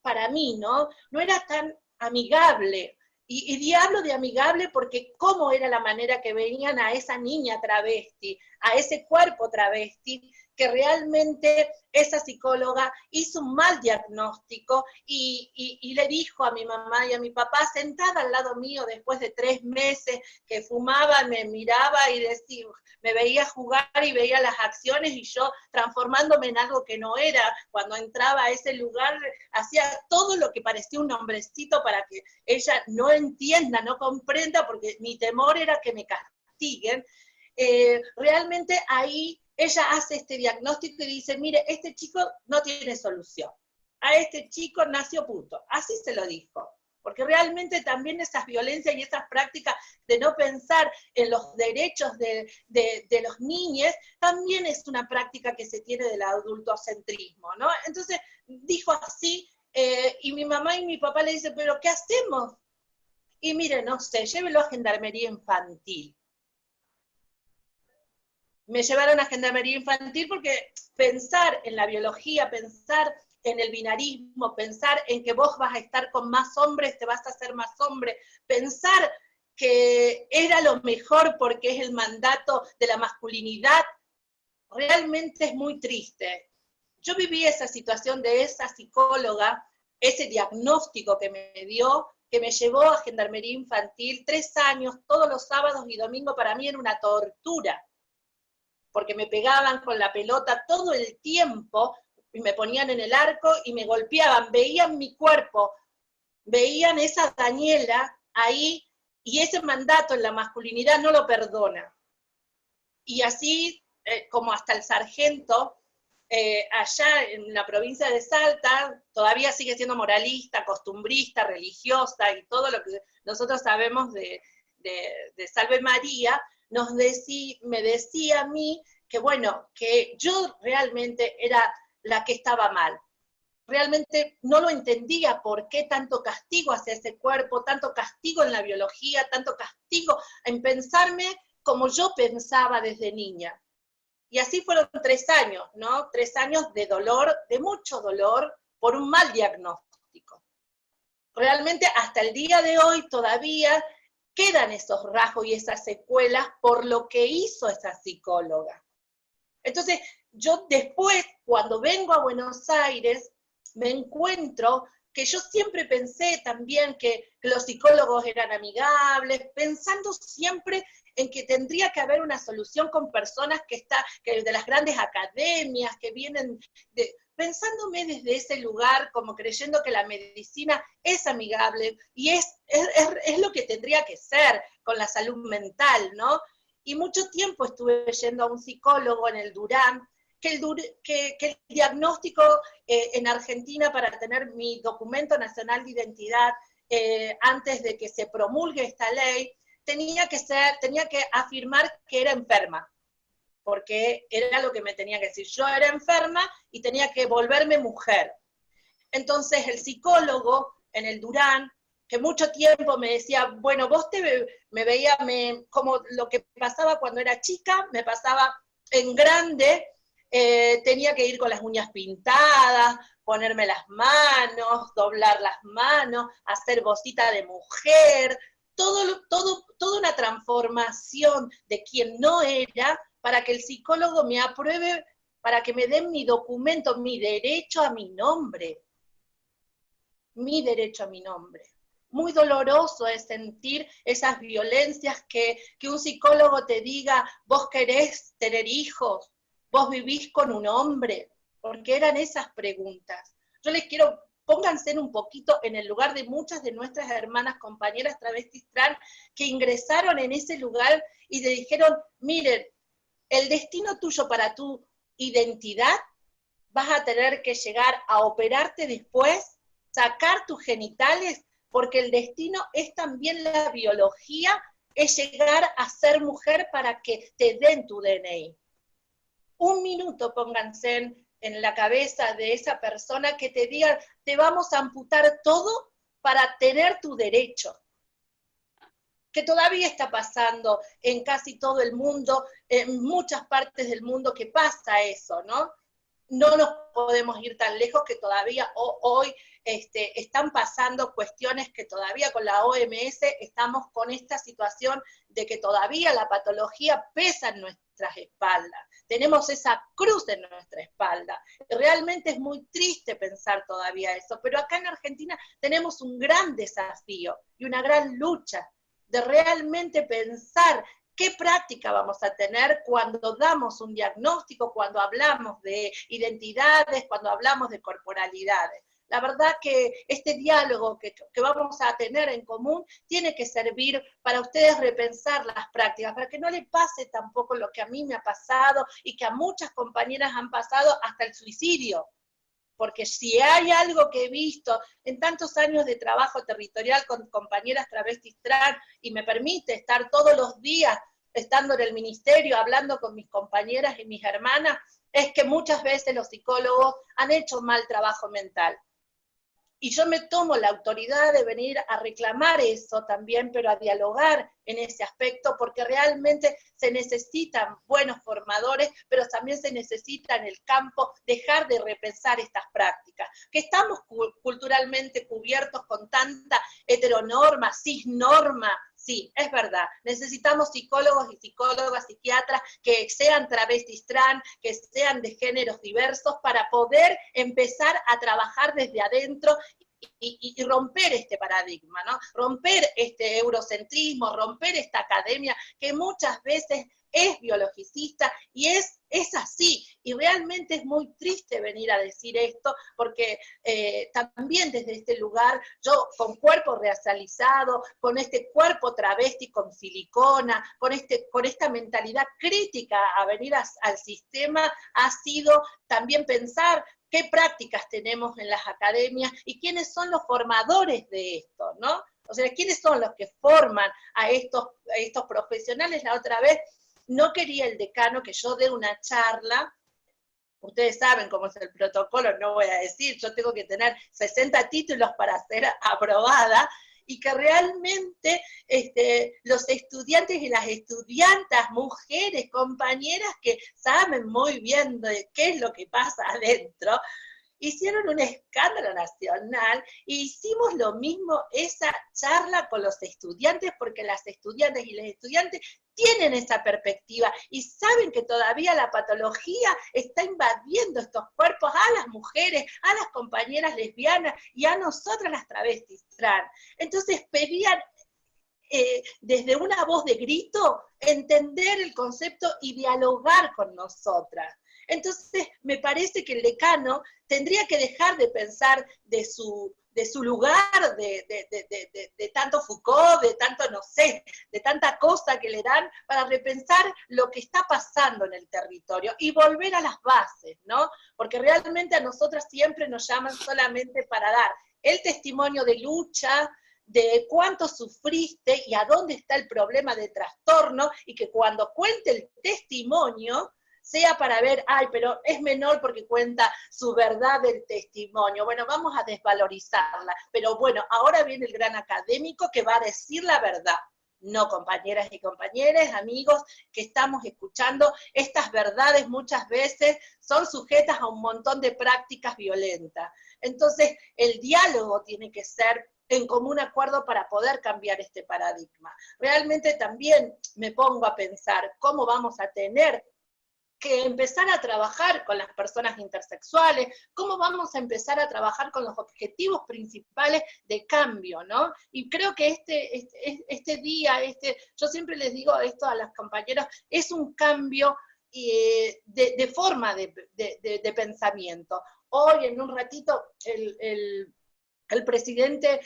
para mí, ¿no? No era tan amigable. Y hablo de amigable porque cómo era la manera que veían a esa niña travesti, a ese cuerpo travesti, que realmente esa psicóloga hizo un mal diagnóstico y le dijo a mi mamá y a mi papá, sentada al lado mío después de 3 meses, que fumaba, me miraba y decía, me veía jugar y veía las acciones y yo transformándome en algo que no era. Cuando entraba a ese lugar, hacía todo lo que parecía un hombrecito para que ella no entienda, no comprenda, porque mi temor era que me castiguen. Realmente ahí ella hace este diagnóstico y dice, mire, este chico no tiene solución, a este chico nació puto, así se lo dijo, porque realmente también esas violencias y esas prácticas de no pensar en los derechos de los niños, también es una práctica que se tiene del adultocentrismo, ¿no? Entonces dijo así, y mi mamá y mi papá le dicen, pero ¿qué hacemos? Y mire, no sé, llévelo a Gendarmería Infantil. Me llevaron a Gendarmería Infantil porque pensar en la biología, pensar en el binarismo, pensar en que vos vas a estar con más hombres, te vas a hacer más hombre, pensar que era lo mejor porque es el mandato de la masculinidad, realmente es muy triste. Yo viví esa situación de esa psicóloga, ese diagnóstico que me dio, que me llevó a Gendarmería Infantil 3 años, todos los sábados y domingos, para mí era una tortura, porque me pegaban con la pelota todo el tiempo, y me ponían en el arco y me golpeaban, veían mi cuerpo, veían esa Daniela ahí, y ese mandato en la masculinidad no lo perdona. Y así, como hasta el sargento, allá en la provincia de Salta, todavía sigue siendo moralista, costumbrista, religiosa, y todo lo que nosotros sabemos de Salve María, me decía a mí que bueno, que yo realmente era la que estaba mal. Realmente no lo entendía por qué tanto castigo hacia ese cuerpo, tanto castigo en la biología, tanto castigo en pensarme como yo pensaba desde niña. Y así fueron 3 años, ¿no? 3 años de dolor, de mucho dolor, por un mal diagnóstico. Realmente hasta el día de hoy todavía quedan esos rasgos y esas secuelas por lo que hizo esa psicóloga. Entonces, yo después, cuando vengo a Buenos Aires, me encuentro que yo siempre pensé también que los psicólogos eran amigables, pensando siempre en que tendría que haber una solución con personas que de las grandes academias, que vienen pensándome desde ese lugar, como creyendo que la medicina es amigable, y es lo que tendría que ser con la salud mental, ¿no? Y mucho tiempo estuve yendo a un psicólogo en el Durán, que el diagnóstico en Argentina para tener mi documento nacional de identidad, antes de que se promulgue esta ley, tenía que afirmar que era enferma, porque era lo que me tenía que decir. Yo era enferma y tenía que volverme mujer. Entonces el psicólogo en el Durán, que mucho tiempo me decía, bueno, vos me veía como lo que pasaba cuando era chica, me pasaba en grande, tenía que ir con las uñas pintadas, ponerme las manos, doblar las manos, hacer vocita de mujer, toda una transformación de quien no era, para que el psicólogo me apruebe, para que me den mi documento, mi derecho a mi nombre. Mi derecho a mi nombre. Muy doloroso es sentir esas violencias, que un psicólogo te diga, vos querés tener hijos, vos vivís con un hombre, porque eran esas preguntas. Yo les quiero, pónganse un poquito en el lugar de muchas de nuestras hermanas, compañeras travestis trans, que ingresaron en ese lugar y le dijeron, miren, el destino tuyo para tu identidad, vas a tener que llegar a operarte después, sacar tus genitales, porque el destino es también la biología, es llegar a ser mujer para que te den tu DNI. Un minuto pónganse en la cabeza de esa persona que te diga, te vamos a amputar todo para tener tu derecho. Que todavía está pasando en casi todo el mundo, en muchas partes del mundo que pasa eso, ¿no? No nos podemos ir tan lejos que todavía hoy están pasando cuestiones que todavía con la OMS estamos con esta situación de que todavía la patología pesa en nuestras espaldas. Tenemos esa cruz en nuestra espalda. Realmente es muy triste pensar todavía eso, pero acá en Argentina tenemos un gran desafío y una gran lucha de realmente pensar qué práctica vamos a tener cuando damos un diagnóstico, cuando hablamos de identidades, cuando hablamos de corporalidades. La verdad que este diálogo que vamos a tener en común tiene que servir para ustedes repensar las prácticas, para que no les pase tampoco lo que a mí me ha pasado y que a muchas compañeras han pasado hasta el suicidio. Porque si hay algo que he visto en tantos años de trabajo territorial con compañeras travestis trans, y me permite estar todos los días estando en el ministerio, hablando con mis compañeras y mis hermanas, es que muchas veces los psicólogos han hecho mal trabajo mental. Y yo me tomo la autoridad de venir a reclamar eso también, pero a dialogar en ese aspecto, porque realmente se necesitan buenos formadores, pero también se necesita en el campo dejar de repensar estas prácticas, que estamos culturalmente cubiertos con tanta heteronorma, cisnorma. Sí, es verdad, necesitamos psicólogos y psicólogas, psiquiatras que sean travestis trans, que sean de géneros diversos, para poder empezar a trabajar desde adentro y romper este paradigma, ¿no? Romper este eurocentrismo, romper esta academia que muchas veces es biologicista y es así, y realmente es muy triste venir a decir esto, porque también desde este lugar, yo con cuerpo racializado, con este cuerpo travesti con silicona, con esta mentalidad crítica a venir al sistema, ha sido también pensar qué prácticas tenemos en las academias y quiénes son los formadores de esto, ¿no? O sea, quiénes son los que forman a estos profesionales. La otra vez no quería el decano que yo dé una charla. Ustedes saben cómo es el protocolo, no voy a decir, yo tengo que tener 60 títulos para ser aprobada, y que realmente los estudiantes y las estudiantas, mujeres, compañeras que saben muy bien de qué es lo que pasa adentro, hicieron un escándalo nacional, e hicimos lo mismo esa charla con los estudiantes, porque las estudiantes y los estudiantes tienen esa perspectiva y saben que todavía la patología está invadiendo estos cuerpos a las mujeres, a las compañeras lesbianas y a nosotras las travestis trans. Entonces pedían desde una voz de grito entender el concepto y dialogar con nosotras. Entonces, me parece que el decano tendría que dejar de pensar de su lugar, de tanto Foucault, de tanto, no sé, de tanta cosa que le dan, para repensar lo que está pasando en el territorio y volver a las bases, ¿no? Porque realmente a nosotras siempre nos llaman solamente para dar el testimonio de lucha, de cuánto sufriste y a dónde está el problema de trastorno, y que cuando cuente el testimonio sea para ver, ay, pero es menor porque cuenta su verdad del testimonio. Bueno, vamos a desvalorizarla, pero bueno, ahora viene el gran académico que va a decir la verdad. No, compañeras y compañeros, amigos que estamos escuchando, estas verdades muchas veces son sujetas a un montón de prácticas violentas. Entonces, el diálogo tiene que ser en común acuerdo para poder cambiar este paradigma. Realmente también me pongo a pensar cómo vamos a tener que empezar a trabajar con las personas intersexuales, cómo vamos a empezar a trabajar con los objetivos principales de cambio, ¿no? Y creo que este día, yo siempre les digo esto a las compañeras, es un cambio de forma de pensamiento. Hoy, en un ratito, el presidente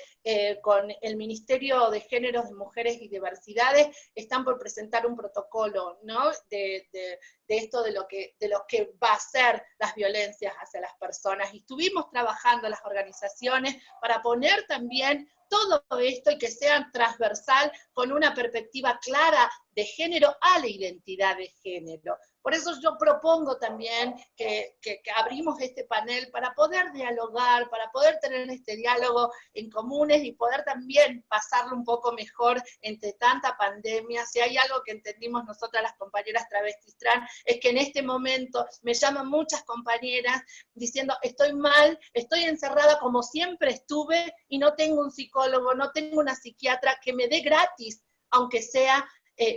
con el Ministerio de Géneros, de Mujeres y Diversidades están por presentar un protocolo, ¿no? de esto de lo que va a ser las violencias hacia las personas. Y estuvimos trabajando las organizaciones para poner también todo esto y que sea transversal con una perspectiva clara de género a la identidad de género. Por eso yo propongo también que abrimos este panel para poder dialogar, para poder tener este diálogo en comunes y poder también pasarlo un poco mejor entre tanta pandemia. Si hay algo que entendimos nosotras las compañeras travestis trans, es que en este momento me llaman muchas compañeras diciendo, estoy mal, estoy encerrada como siempre estuve y no tengo un psicólogo, no tengo una psiquiatra que me dé gratis, aunque sea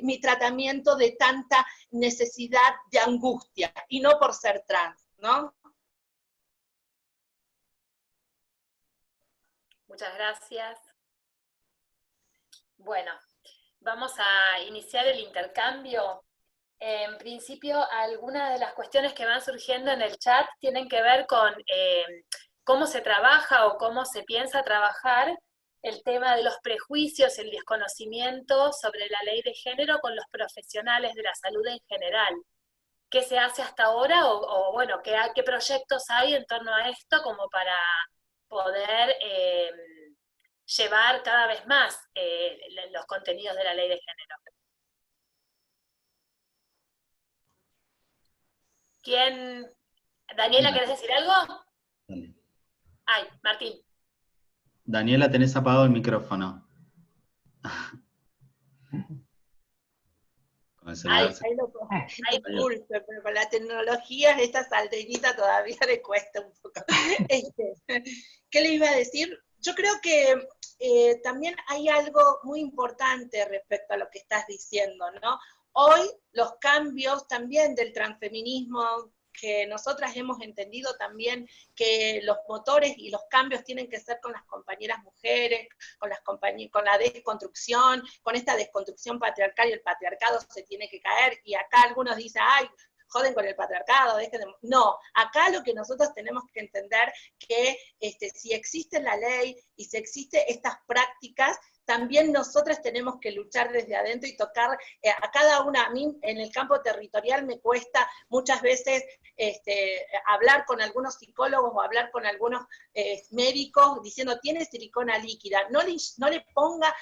mi tratamiento de tanta necesidad de angustia, y no por ser trans, ¿no? Muchas gracias. Bueno, vamos a iniciar el intercambio. En principio, algunas de las cuestiones que van surgiendo en el chat tienen que ver con cómo se trabaja o cómo se piensa trabajar el tema de los prejuicios, el desconocimiento sobre la ley de género con los profesionales de la salud en general. ¿Qué se hace hasta ahora o bueno, qué proyectos hay en torno a esto como para poder llevar cada vez más los contenidos de la ley de género? ¿Quién? Daniela, ¿querés decir algo? Dale. Ay, Martín. Daniela, tenés apagado el micrófono. Con el celular. Ahí lo puedo. Disculpe, pero con la tecnología esta salteñita todavía le cuesta un poco. ¿Qué le iba a decir? Yo creo que también hay algo muy importante respecto a lo que estás diciendo, ¿no? Hoy los cambios también del transfeminismo, que nosotras hemos entendido también que los motores y los cambios tienen que ser con las compañeras mujeres, con la desconstrucción, con esta desconstrucción patriarcal, y el patriarcado se tiene que caer, y acá algunos dicen, ay, joden con el patriarcado, no, acá lo que nosotros tenemos que entender que si existe la ley y si existen estas prácticas, también nosotras tenemos que luchar desde adentro y tocar a cada una. A mí en el campo territorial me cuesta muchas veces hablar con algunos psicólogos o hablar con algunos médicos diciendo, tiene silicona líquida, no le ponga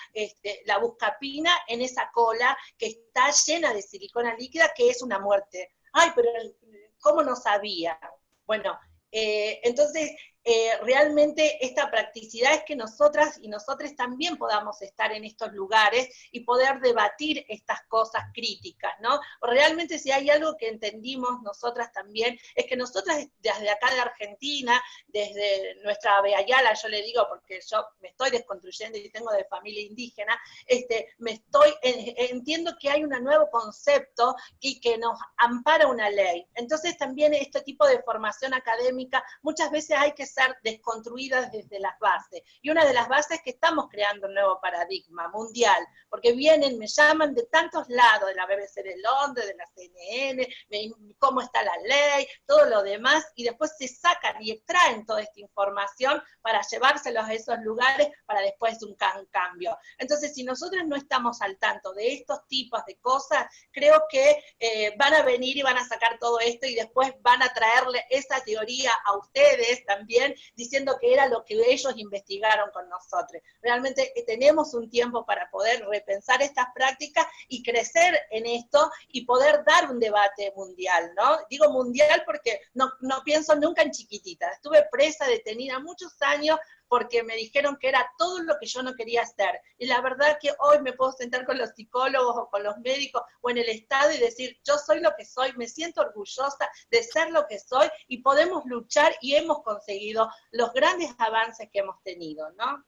la buscapina en esa cola que está llena de silicona líquida, que es una muerte. Ay, pero ¿cómo no sabía? Bueno, entonces realmente esta practicidad es que nosotras y nosotros también podamos estar en estos lugares y poder debatir estas cosas críticas, ¿no? Realmente si hay algo que entendimos nosotras también, es que nosotras desde acá de Argentina, desde nuestra Beayala, yo le digo porque yo me estoy desconstruyendo y tengo de familia indígena, entiendo que hay un nuevo concepto y que nos ampara una ley. Entonces también este tipo de formación académica muchas veces hay que ser desconstruidas desde las bases. Y una de las bases es que estamos creando un nuevo paradigma mundial, porque me llaman de tantos lados, de la BBC de Londres, de la CNN, cómo está la ley, todo lo demás, y después se sacan y extraen toda esta información para llevárselos a esos lugares para después un cambio. Entonces, si nosotros no estamos al tanto de estos tipos de cosas, creo que van a venir y van a sacar todo esto y después van a traerle esa teoría a ustedes también, diciendo que era lo que ellos investigaron con nosotros. Realmente tenemos un tiempo para poder repensar estas prácticas y crecer en esto y poder dar un debate mundial, ¿no? Digo mundial porque no pienso nunca en chiquitita. Estuve presa, detenida muchos años porque me dijeron que era todo lo que yo no quería hacer. Y la verdad que hoy me puedo sentar con los psicólogos o con los médicos o en el Estado y decir, yo soy lo que soy, me siento orgullosa de ser lo que soy y podemos luchar y hemos conseguido los grandes avances que hemos tenido, ¿no?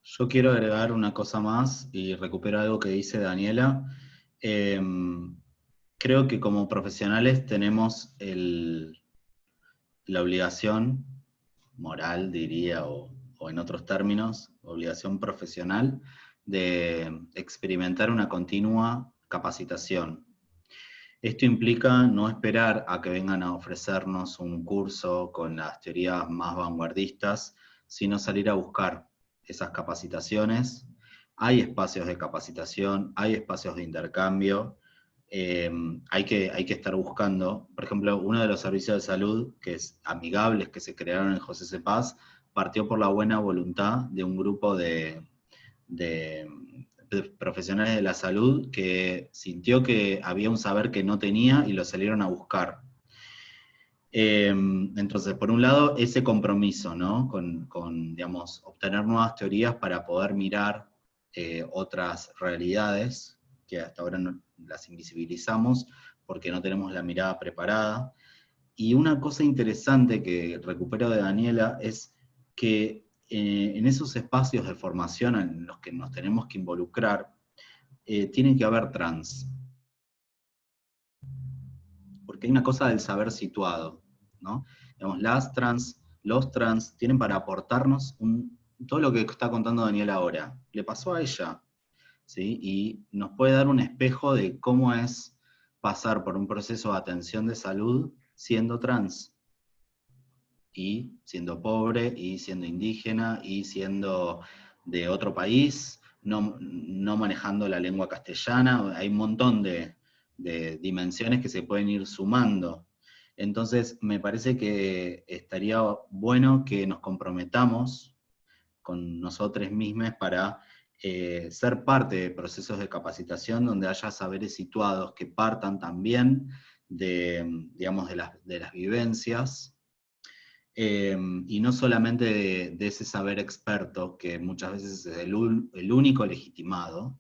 Yo quiero agregar una cosa más y recupero algo que dice Daniela. Creo que como profesionales tenemos la obligación moral, diría, o en otros términos, obligación profesional, de experimentar una continua capacitación. Esto implica no esperar a que vengan a ofrecernos un curso con las teorías más vanguardistas, sino salir a buscar esas capacitaciones. Hay espacios de capacitación, hay espacios de intercambio, hay que estar buscando. Por ejemplo, uno de los servicios de salud, que es amigables, que se crearon en José C. Paz, partió por la buena voluntad de un grupo de profesionales de la salud que sintió que había un saber que no tenía y lo salieron a buscar. Entonces, por un lado, ese compromiso, ¿no? Con, digamos, obtener nuevas teorías para poder mirar otras realidades que hasta ahora no, las invisibilizamos porque no tenemos la mirada preparada. Y una cosa interesante que recupero de Daniela es que en esos espacios de formación en los que nos tenemos que involucrar, tiene que haber trans. Porque hay una cosa del saber situado, ¿no? Digamos, las trans, los trans, tienen para aportarnos todo lo que está contando Daniela ahora. Le pasó a ella, ¿sí? Y nos puede dar un espejo de cómo es pasar por un proceso de atención de salud siendo trans. Y siendo pobre, y siendo indígena, y siendo de otro país, no manejando la lengua castellana. Hay un montón de dimensiones que se pueden ir sumando. Entonces, me parece que estaría bueno que nos comprometamos con nosotros mismos para ser parte de procesos de capacitación donde haya saberes situados que partan también de, digamos, de las vivencias, y no solamente de ese saber experto, que muchas veces es el único legitimado,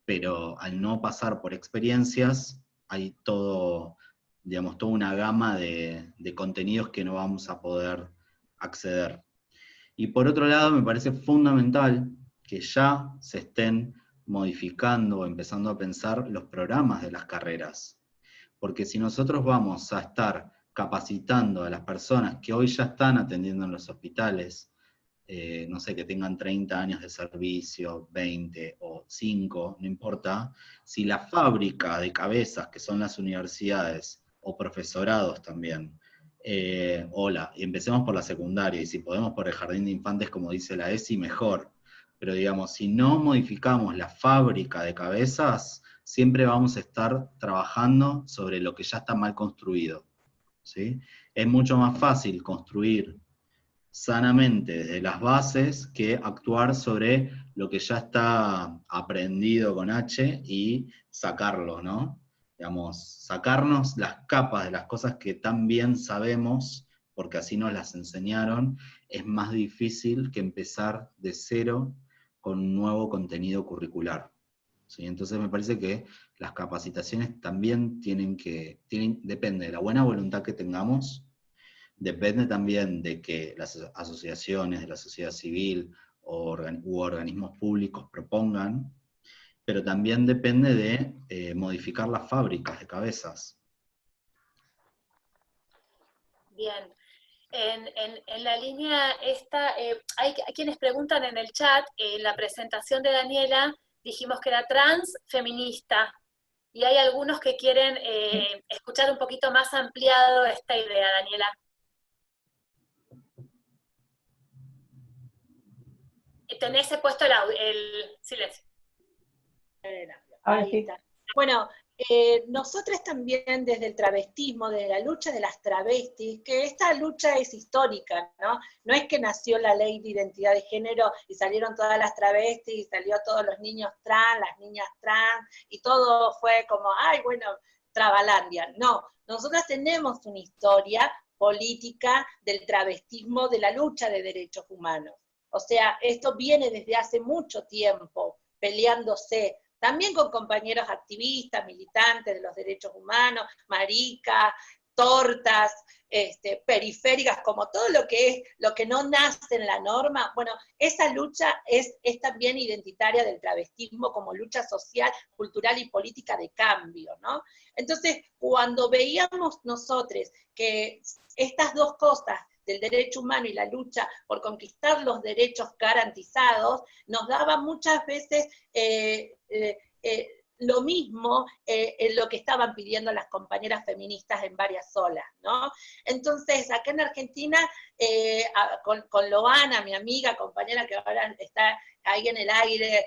pero al no pasar por experiencias, hay todo, digamos, toda una gama de contenidos que no vamos a poder acceder. Y por otro lado, me parece fundamental que ya se estén modificando o empezando a pensar los programas de las carreras. Porque si nosotros vamos a estar capacitando a las personas que hoy ya están atendiendo en los hospitales, no sé, que tengan 30 años de servicio, 20 o 5, no importa, si la fábrica de cabezas, que son las universidades, o profesorados también, y empecemos por la secundaria, y si podemos por el jardín de infantes, como dice la ESI, mejor. Pero digamos, si no modificamos la fábrica de cabezas, siempre vamos a estar trabajando sobre lo que ya está mal construido, ¿sí? Es mucho más fácil construir sanamente desde las bases que actuar sobre lo que ya está aprendido con H y sacarlo, ¿no? Digamos, sacarnos las capas de las cosas que tan bien sabemos, porque así nos las enseñaron, es más difícil que empezar de cero con un nuevo contenido curricular. ¿Sí? Entonces me parece que las capacitaciones también depende de la buena voluntad que tengamos, depende también de que las asociaciones de la sociedad civil u organismos públicos propongan, pero también depende de modificar las fábricas de cabezas. Bien. En la línea esta, hay quienes preguntan en el chat, la presentación de Daniela, dijimos que era trans, feminista, y hay algunos que quieren escuchar un poquito más ampliado esta idea, Daniela. Tenés puesto el silencio. Ahí está. Bueno, nosotros también desde el travestismo, desde la lucha de las travestis, que esta lucha es histórica, ¿no? No es que nació la ley de identidad de género y salieron todas las travestis y salió todos los niños trans, las niñas trans, y todo fue como, ay, bueno, Travalandia. No, nosotras tenemos una historia política del travestismo, de la lucha de derechos humanos. O sea, esto viene desde hace mucho tiempo peleándose, también con compañeros activistas, militantes de los derechos humanos, maricas, tortas, periféricas, como todo lo que no nace en la norma. Bueno, esa lucha es también identitaria del travestismo como lucha social, cultural y política de cambio, ¿no? Entonces, cuando veíamos nosotros que estas dos cosas, del derecho humano y la lucha por conquistar los derechos garantizados, nos daba muchas veces lo mismo en lo que estaban pidiendo las compañeras feministas en varias olas, ¿no? Entonces, acá en Argentina, con Loana, mi amiga, compañera que ahora está ahí en el aire,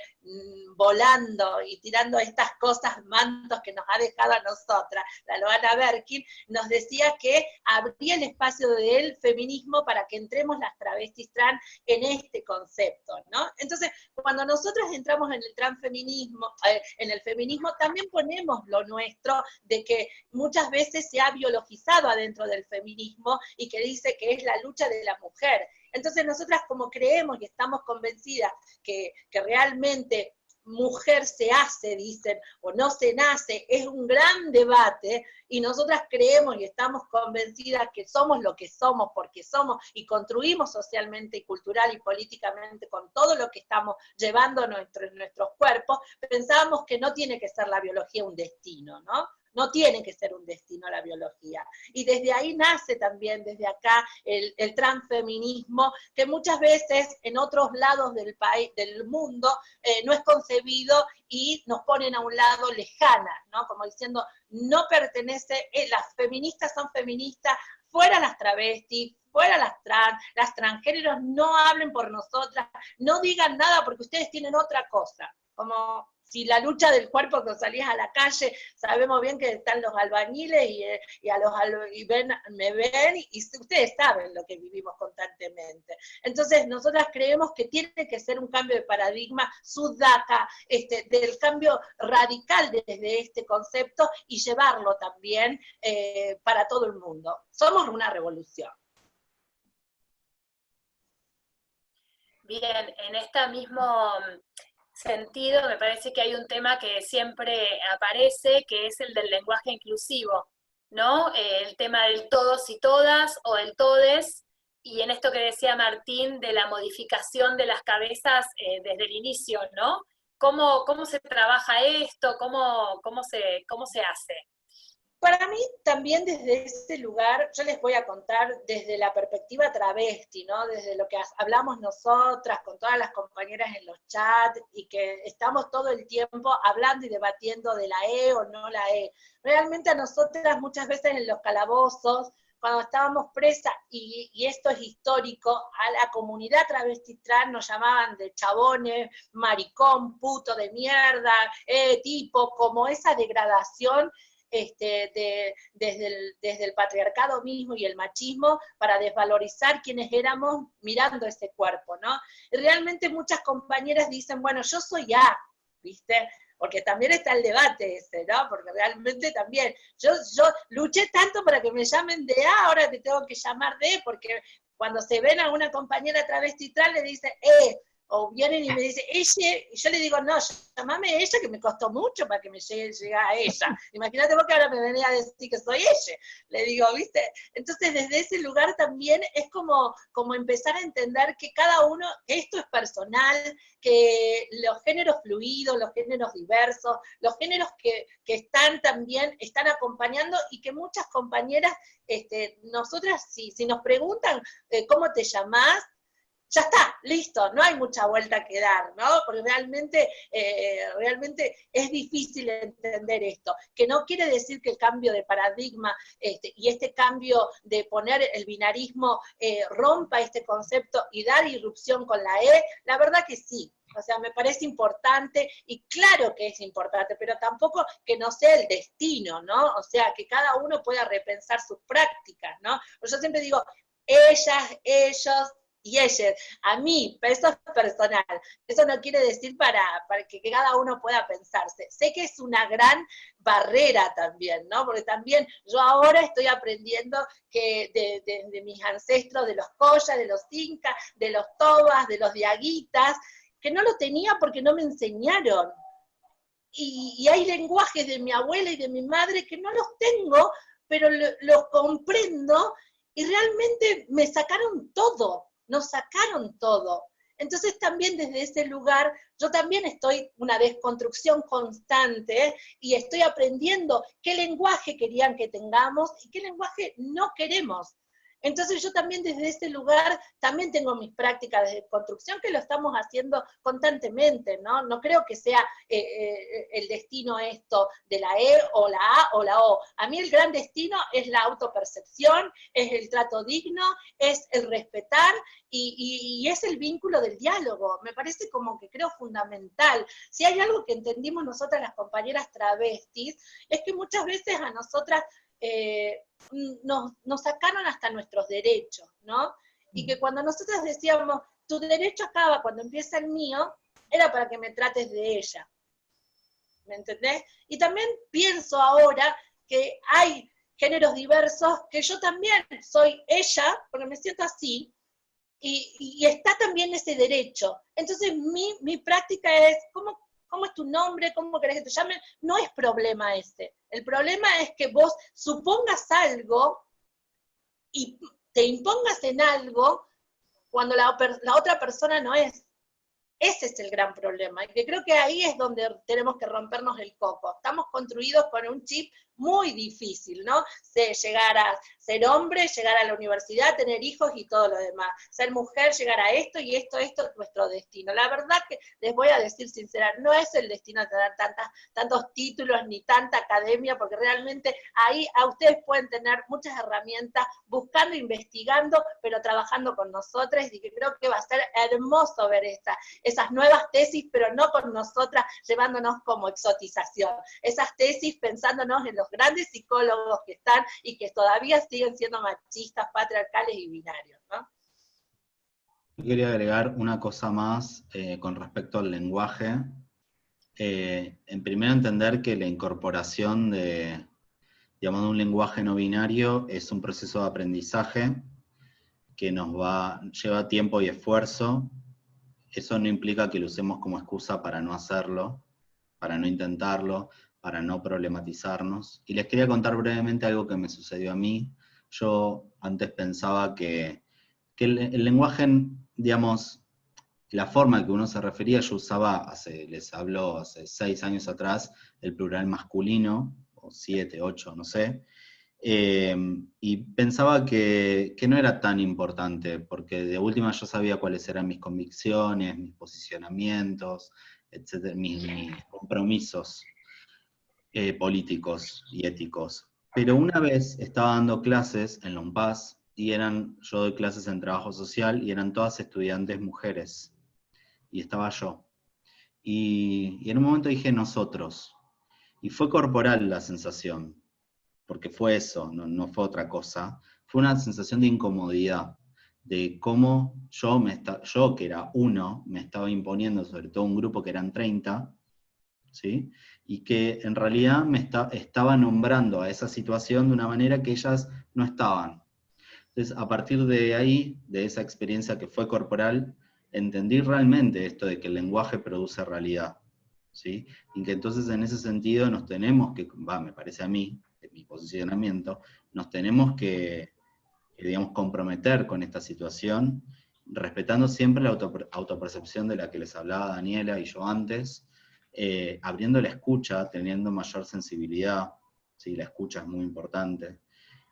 volando y tirando estas cosas, mantos que nos ha dejado a nosotras, la Loana Berkin, nos decía que abría el espacio del feminismo para que entremos las travestis trans en este concepto, ¿no? Entonces, cuando nosotros entramos en el transfeminismo, en el feminismo, también ponemos lo nuestro de que muchas veces se ha biologizado adentro del feminismo y que dice que es la lucha de la mujer. Entonces nosotras como creemos y estamos convencidas que realmente mujer se hace, dicen, o no se nace, es un gran debate, y nosotras creemos y estamos convencidas que somos lo que somos, porque somos y construimos socialmente y cultural y políticamente con todo lo que estamos llevando en nuestros cuerpos, pensábamos que no tiene que ser la biología un destino, ¿no? No tiene que ser un destino la biología. Y desde ahí nace también, desde acá, el transfeminismo, que muchas veces en otros lados del país, del mundo, no es concebido y nos ponen a un lado lejanas, ¿no? Como diciendo, no pertenece, las feministas son feministas, fuera las travestis, fuera las transgéneros, no hablen por nosotras, no digan nada porque ustedes tienen otra cosa. Como si la lucha del cuerpo, que salías a la calle, sabemos bien que están los albañiles me ven y ustedes saben lo que vivimos constantemente. Entonces, nosotras creemos que tiene que ser un cambio de paradigma, sudaca, del cambio radical desde este concepto y llevarlo también para todo el mundo. Somos una revolución. Bien, en este mismo sentido, me parece que hay un tema que siempre aparece, que es el del lenguaje inclusivo, ¿no? El tema del todos y todas, o el todes, y en esto que decía Martín, de la modificación de las cabezas desde el inicio, ¿no? ¿Cómo se trabaja esto? ¿Cómo se hace? Para mí, también desde ese lugar, yo les voy a contar desde la perspectiva travesti, ¿no? Desde lo que hablamos nosotras, con todas las compañeras en los chats, y que estamos todo el tiempo hablando y debatiendo de la E o no la E. Realmente a nosotras muchas veces en los calabozos, cuando estábamos presas, y esto es histórico, a la comunidad travesti trans nos llamaban de chabones, maricón, puto de mierda, tipo, como esa degradación desde el patriarcado mismo y el machismo para desvalorizar quienes éramos mirando ese cuerpo, ¿no? Y realmente muchas compañeras dicen, bueno, yo soy A, ¿viste? Porque también está el debate ese, ¿no? Porque realmente también, yo luché tanto para que me llamen de A, ahora te tengo que llamar de, porque cuando se ven a una compañera travesti trans le dicen, o vienen y me dicen, ella, y yo le digo, no, llamame ella, que me costó mucho para que me llegue a ella. Imagínate vos que ahora me venía a decir que soy ella. Le digo, ¿viste? Entonces, desde ese lugar también es como empezar a entender que cada uno, que esto es personal, que los géneros fluidos, los géneros diversos, los géneros que están también, están acompañando, y que muchas compañeras, nosotras, si nos preguntan cómo te llamás, ya está, listo, no hay mucha vuelta que dar, ¿no? Porque realmente es difícil entender esto, que no quiere decir que el cambio de paradigma y este cambio de poner el binarismo rompa este concepto y dar irrupción con la E, la verdad que sí. O sea, me parece importante, y claro que es importante, pero tampoco que no sea el destino, ¿no? O sea, que cada uno pueda repensar sus prácticas, ¿no? Pues yo siempre digo, ellas, ellos, y ella, a mí, eso es personal, eso no quiere decir para que cada uno pueda pensarse. Sé que es una gran barrera también, ¿no? Porque también yo ahora estoy aprendiendo que de mis ancestros, de los collas, de los incas, de los tobas, de los diaguitas, que no lo tenía porque no me enseñaron. Y hay lenguajes de mi abuela y de mi madre que no los tengo, pero los comprendo, y realmente me sacaron todo. Nos sacaron todo. Entonces también desde ese lugar, yo también estoy una desconstrucción constante, y estoy aprendiendo qué lenguaje querían que tengamos y qué lenguaje no queremos. Entonces yo también desde ese lugar, también tengo mis prácticas de construcción que lo estamos haciendo constantemente, ¿no? No creo que sea el destino esto de la E o la A o la O. A mí el gran destino es la autopercepción, es el trato digno, es el respetar y es el vínculo del diálogo. Me parece como que creo fundamental. Si hay algo que entendimos nosotras las compañeras travestis, es que muchas veces a nosotras nos sacaron hasta nuestros derechos, ¿no? Y que cuando nosotros decíamos, tu derecho acaba cuando empieza el mío, era para que me trates de ella. ¿Me entendés? Y también pienso ahora que hay géneros diversos, que yo también soy ella, porque me siento así, y está también ese derecho. Entonces mi práctica es, ¿cómo es tu nombre? ¿Cómo querés que te llamen? No es problema ese. El problema es que vos supongas algo y te impongas en algo cuando la otra persona no es. Ese es el gran problema, y que creo que ahí es donde tenemos que rompernos el coco. Estamos construidos con un chip muy difícil, ¿no? Llegar a ser hombre, llegar a la universidad, tener hijos y todo lo demás. Ser mujer, llegar a esto y esto es nuestro destino. La verdad que les voy a decir sincera, no es el destino de tener tantos títulos ni tanta academia, porque realmente ahí a ustedes pueden tener muchas herramientas buscando, investigando, pero trabajando con nosotros, y que creo que va a ser hermoso ver esas nuevas tesis, pero no con nosotras llevándonos como exotización. Esas tesis pensándonos en los grandes psicólogos que están y que todavía siguen siendo machistas, patriarcales y binarios, ¿no? Yo quería agregar una cosa más con respecto al lenguaje. En primero entender que la incorporación de un lenguaje no binario es un proceso de aprendizaje que lleva tiempo y esfuerzo. Eso no implica que lo usemos como excusa para no hacerlo, para no intentarlo, para no problematizarnos. Y les quería contar brevemente algo que me sucedió a mí. Yo antes pensaba que el lenguaje, digamos, la forma en que uno se refería, yo usaba, les hablo hace 6 años atrás, el plural masculino, o 7, 8, no sé, y pensaba que no era tan importante, porque de última yo sabía cuáles eran mis convicciones, mis posicionamientos, etcétera, mis compromisos políticos y éticos. Pero una vez estaba dando clases en la UNPAS, yo doy clases en trabajo social, y eran todas estudiantes mujeres, y estaba yo. Y en un momento dije nosotros, y fue corporal la sensación, porque fue eso, no fue otra cosa, fue una sensación de incomodidad, de cómo yo que era uno, me estaba imponiendo sobre todo un grupo que eran 30, ¿sí? Y que en realidad estaba nombrando a esa situación de una manera que ellas no estaban. Entonces, a partir de ahí, de esa experiencia que fue corporal, entendí realmente esto de que el lenguaje produce realidad, ¿sí? Y que entonces en ese sentido nos tenemos que, me parece a mí, en mi posicionamiento, nos tenemos que digamos, comprometer con esta situación, respetando siempre la autopercepción de la que les hablaba Daniela y yo antes, abriendo la escucha, teniendo mayor sensibilidad, ¿sí? La escucha es muy importante.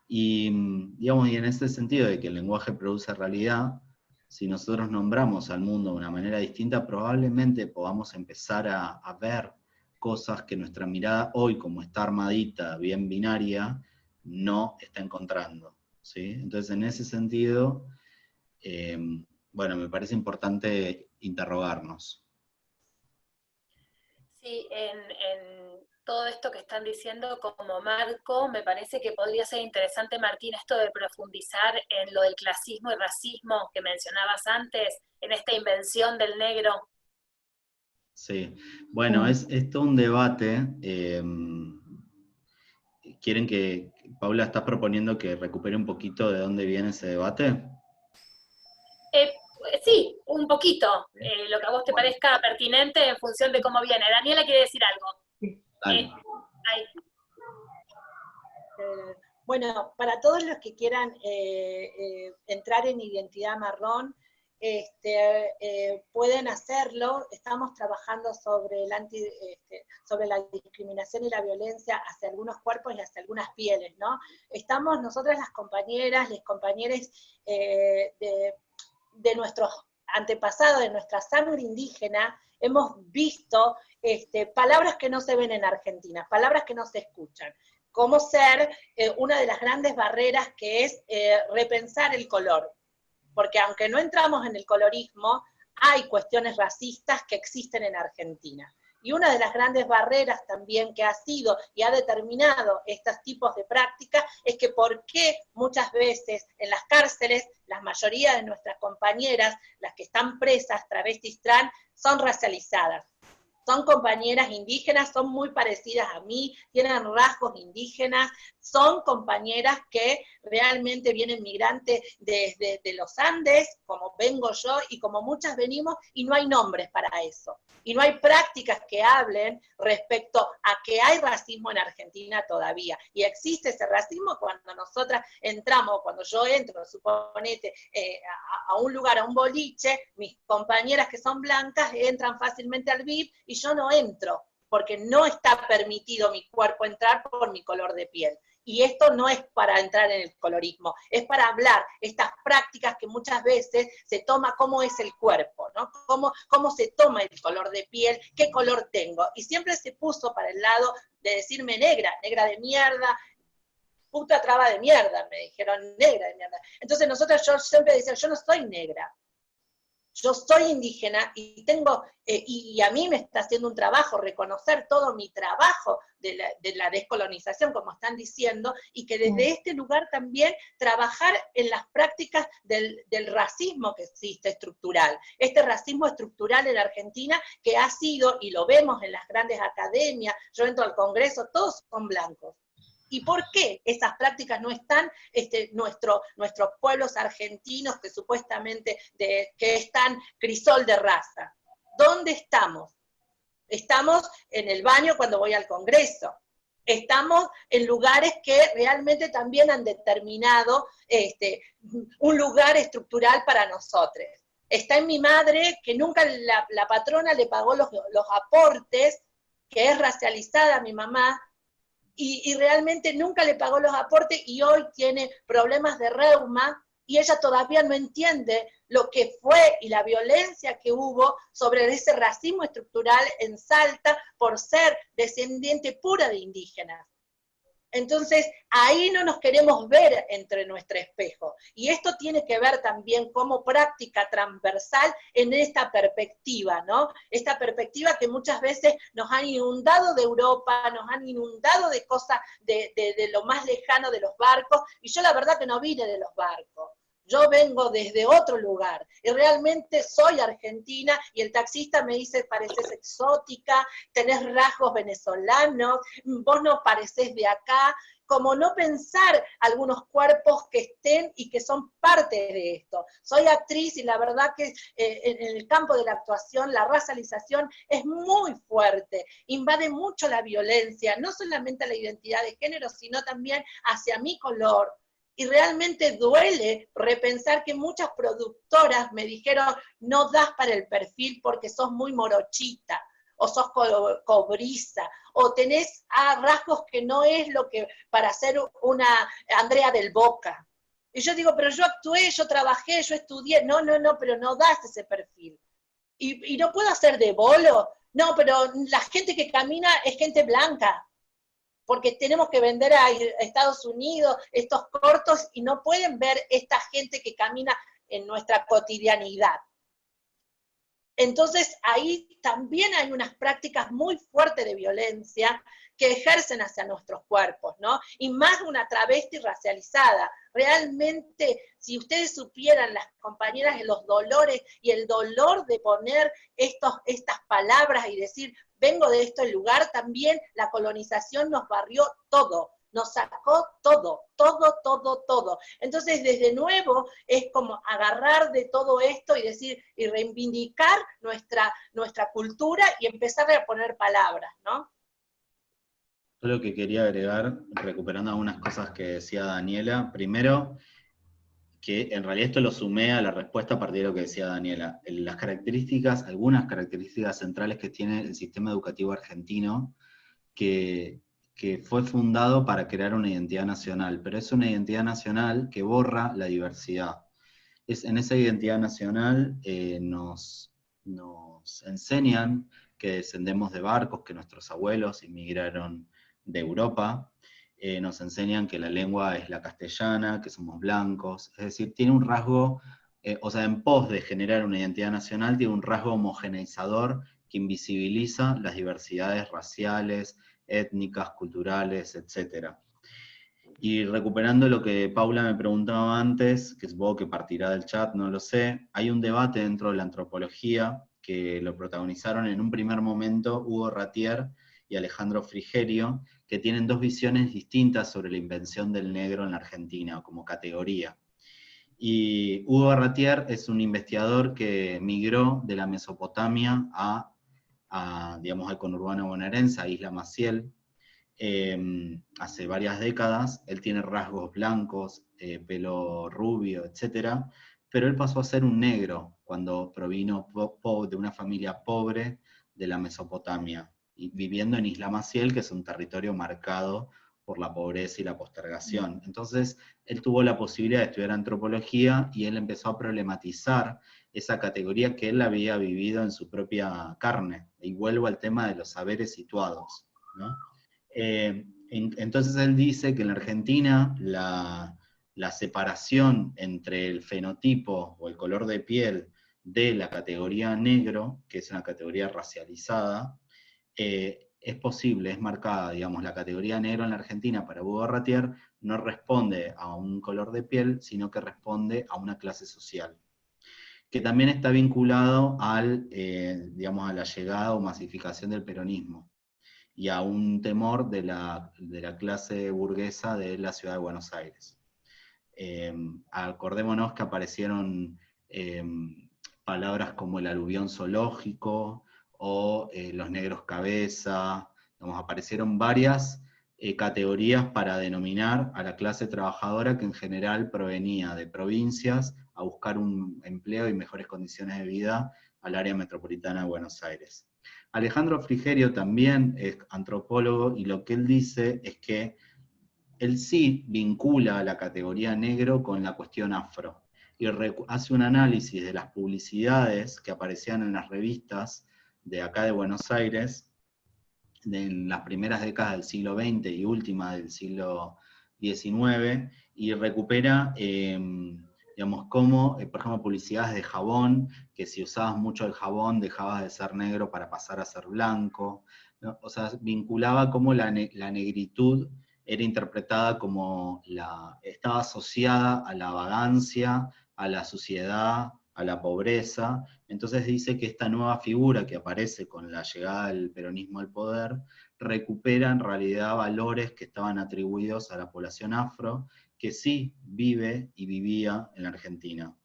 Y, digamos, y en ese sentido de que el lenguaje produce realidad, si nosotros nombramos al mundo de una manera distinta, probablemente podamos empezar a ver cosas que nuestra mirada hoy, como está armadita, bien binaria, no está encontrando, ¿sí? Entonces, en ese sentido, bueno, me parece importante interrogarnos. Sí, en todo esto que están diciendo como marco, me parece que podría ser interesante, Martín, esto de profundizar en lo del clasismo y racismo que mencionabas antes, en esta invención del negro. Sí, bueno, es todo un debate. ¿Quieren Paula, estás proponiendo que recupere un poquito de dónde viene ese debate? Sí, un poquito, lo que a vos te Bueno, parezca pertinente en función de cómo viene. Daniela quiere decir algo. dale. Ahí. Bueno, para todos los que quieran entrar en Identidad Marrón, pueden hacerlo. Estamos trabajando sobre, sobre la discriminación y la violencia hacia algunos cuerpos y hacia algunas pieles, ¿no? Estamos nosotras las compañeras, los compañeros de nuestros antepasados, de nuestra sangre indígena, hemos visto palabras que no se ven en Argentina, palabras que no se escuchan, como ser una de las grandes barreras que es repensar el color, porque aunque no entramos en el colorismo, hay cuestiones racistas que existen en Argentina. Y una de las grandes barreras también que ha sido y ha determinado estos tipos de prácticas es que por qué muchas veces en las cárceles la mayoría de nuestras compañeras, las que están presas, travestis, trans, son racializadas. Son compañeras indígenas, son muy parecidas a mí, tienen rasgos indígenas, son compañeras que realmente vienen migrantes desde los Andes, como vengo yo y como muchas venimos, y no hay nombres para eso. Y no hay prácticas que hablen respecto a que hay racismo en Argentina todavía. Y existe ese racismo cuando nosotras entramos, cuando yo entro, suponete, a un lugar, a un boliche, mis compañeras que son blancas entran fácilmente al VIP y yo no entro, porque no está permitido mi cuerpo entrar por mi color de piel. Y esto no es para entrar en el colorismo, es para hablar estas prácticas que muchas veces se toma cómo es el cuerpo, ¿no? Cómo se toma el color de piel, qué color tengo. Y siempre se puso para el lado de decirme negra, negra de mierda, puta traba de mierda, me dijeron negra de mierda. Entonces yo siempre decía, yo no soy negra, yo soy indígena y tengo, y a mí me está haciendo un trabajo, reconocer todo mi trabajo de la descolonización, como están diciendo, y que desde este lugar también trabajar en las prácticas del racismo que existe estructural. Este racismo estructural en Argentina que ha sido, y lo vemos en las grandes academias, yo entro al Congreso, todos son blancos. ¿Y por qué esas prácticas no están nuestros pueblos argentinos que supuestamente que están crisol de raza? ¿Dónde estamos? Estamos en el baño cuando voy al Congreso. Estamos en lugares que realmente también han determinado un lugar estructural para nosotros. Está en mi madre, que nunca la patrona le pagó los aportes, que es racializada mi mamá, y realmente nunca le pagó los aportes y hoy tiene problemas de reuma y ella todavía no entiende lo que fue y la violencia que hubo sobre ese racismo estructural en Salta por ser descendiente pura de indígenas. Entonces, ahí no nos queremos ver entre nuestro espejo. Y esto tiene que ver también como práctica transversal en esta perspectiva, ¿no? Esta perspectiva que muchas veces nos han inundado de Europa, nos han inundado de cosas de lo más lejano de los barcos, y yo la verdad que no vine de los barcos. Yo vengo desde otro lugar, y realmente soy argentina, y el taxista me dice, pareces exótica, tenés rasgos venezolanos, vos no parecés de acá, como no pensar algunos cuerpos que estén y que son parte de esto. Soy actriz y la verdad que en el campo de la actuación la racialización es muy fuerte, invade mucho la violencia, no solamente la identidad de género, sino también hacia mi color. Y realmente duele repensar que muchas productoras me dijeron, no das para el perfil porque sos muy morochita, o sos cobriza, o tenés rasgos que no es lo que para ser una Andrea del Boca. Y yo digo, pero yo actué, yo trabajé, yo estudié, no, pero no das ese perfil. Y no puedo hacer de bolo, no, pero la gente que camina es gente blanca, porque tenemos que vender a Estados Unidos estos cortos y no pueden ver esta gente que camina en nuestra cotidianidad. Entonces ahí también hay unas prácticas muy fuertes de violencia que ejercen hacia nuestros cuerpos, ¿no? Y más una travesti racializada. Realmente, si ustedes supieran, las compañeras, los dolores y el dolor de poner estas palabras y decir, vengo de este lugar, también la colonización nos barrió todo, nos sacó todo. Entonces, desde nuevo, es como agarrar de todo esto y decir, y reivindicar nuestra cultura y empezar a poner palabras, ¿no? Yo lo que quería agregar, recuperando algunas cosas que decía Daniela, primero, que en realidad esto lo sumé a la respuesta a partir de lo que decía Daniela. Las características, algunas características centrales que tiene el sistema educativo argentino, que fue fundado para crear una identidad nacional, pero es una identidad nacional que borra la diversidad. En esa identidad nacional nos enseñan que descendemos de barcos, que nuestros abuelos inmigraron de Europa, nos enseñan que la lengua es la castellana, que somos blancos, es decir, tiene un rasgo, o sea, en pos de generar una identidad nacional, tiene un rasgo homogeneizador que invisibiliza las diversidades raciales, étnicas, culturales, etc. Y recuperando lo que Paula me preguntaba antes, que supongo que partirá del chat, no lo sé, hay un debate dentro de la antropología que lo protagonizaron en un primer momento Hugo Ratier y Alejandro Frigerio, que tienen dos visiones distintas sobre la invención del negro en la Argentina como categoría. Y Hugo Ratier es un investigador que migró de la Mesopotamia digamos, al conurbano bonaerense, a Isla Maciel, hace varias décadas. Él tiene rasgos blancos, pelo rubio, etc. Pero él pasó a ser un negro cuando provino de una familia pobre de la Mesopotamia, y viviendo en Isla Maciel, que es un territorio marcado por la pobreza y la postergación. Entonces, él tuvo la posibilidad de estudiar antropología y él empezó a problematizar esa categoría que él había vivido en su propia carne. Y vuelvo al tema de los saberes situados, ¿no? Entonces él dice que en la Argentina la separación entre el fenotipo o el color de piel de la categoría negro, que es una categoría racializada, es posible, es marcada, digamos, la categoría negro en la Argentina para Hugo Ratier no responde a un color de piel, sino que responde a una clase social, que también está vinculado digamos, a la llegada o masificación del peronismo y a un temor de la clase burguesa de la ciudad de Buenos Aires. Acordémonos que aparecieron palabras como el aluvión zoológico o los negros cabeza, digamos, aparecieron varias categorías para denominar a la clase trabajadora que en general provenía de provincias a buscar un empleo y mejores condiciones de vida al área metropolitana de Buenos Aires. Alejandro Frigerio también es antropólogo, y lo que él dice es que él sí vincula a la categoría negro con la cuestión afro, y hace un análisis de las publicidades que aparecían en las revistas de acá de Buenos Aires, en las primeras décadas del siglo XX y última del siglo XIX, y recupera, digamos, como, por ejemplo, publicidades de jabón, que si usabas mucho el jabón dejabas de ser negro para pasar a ser blanco, ¿no? O sea, vinculaba cómo la negritud era interpretada como estaba asociada a la vagancia, a la suciedad, a la pobreza. Entonces dice que esta nueva figura que aparece con la llegada del peronismo al poder recupera en realidad valores que estaban atribuidos a la población afro, que sí vive y vivía en la Argentina.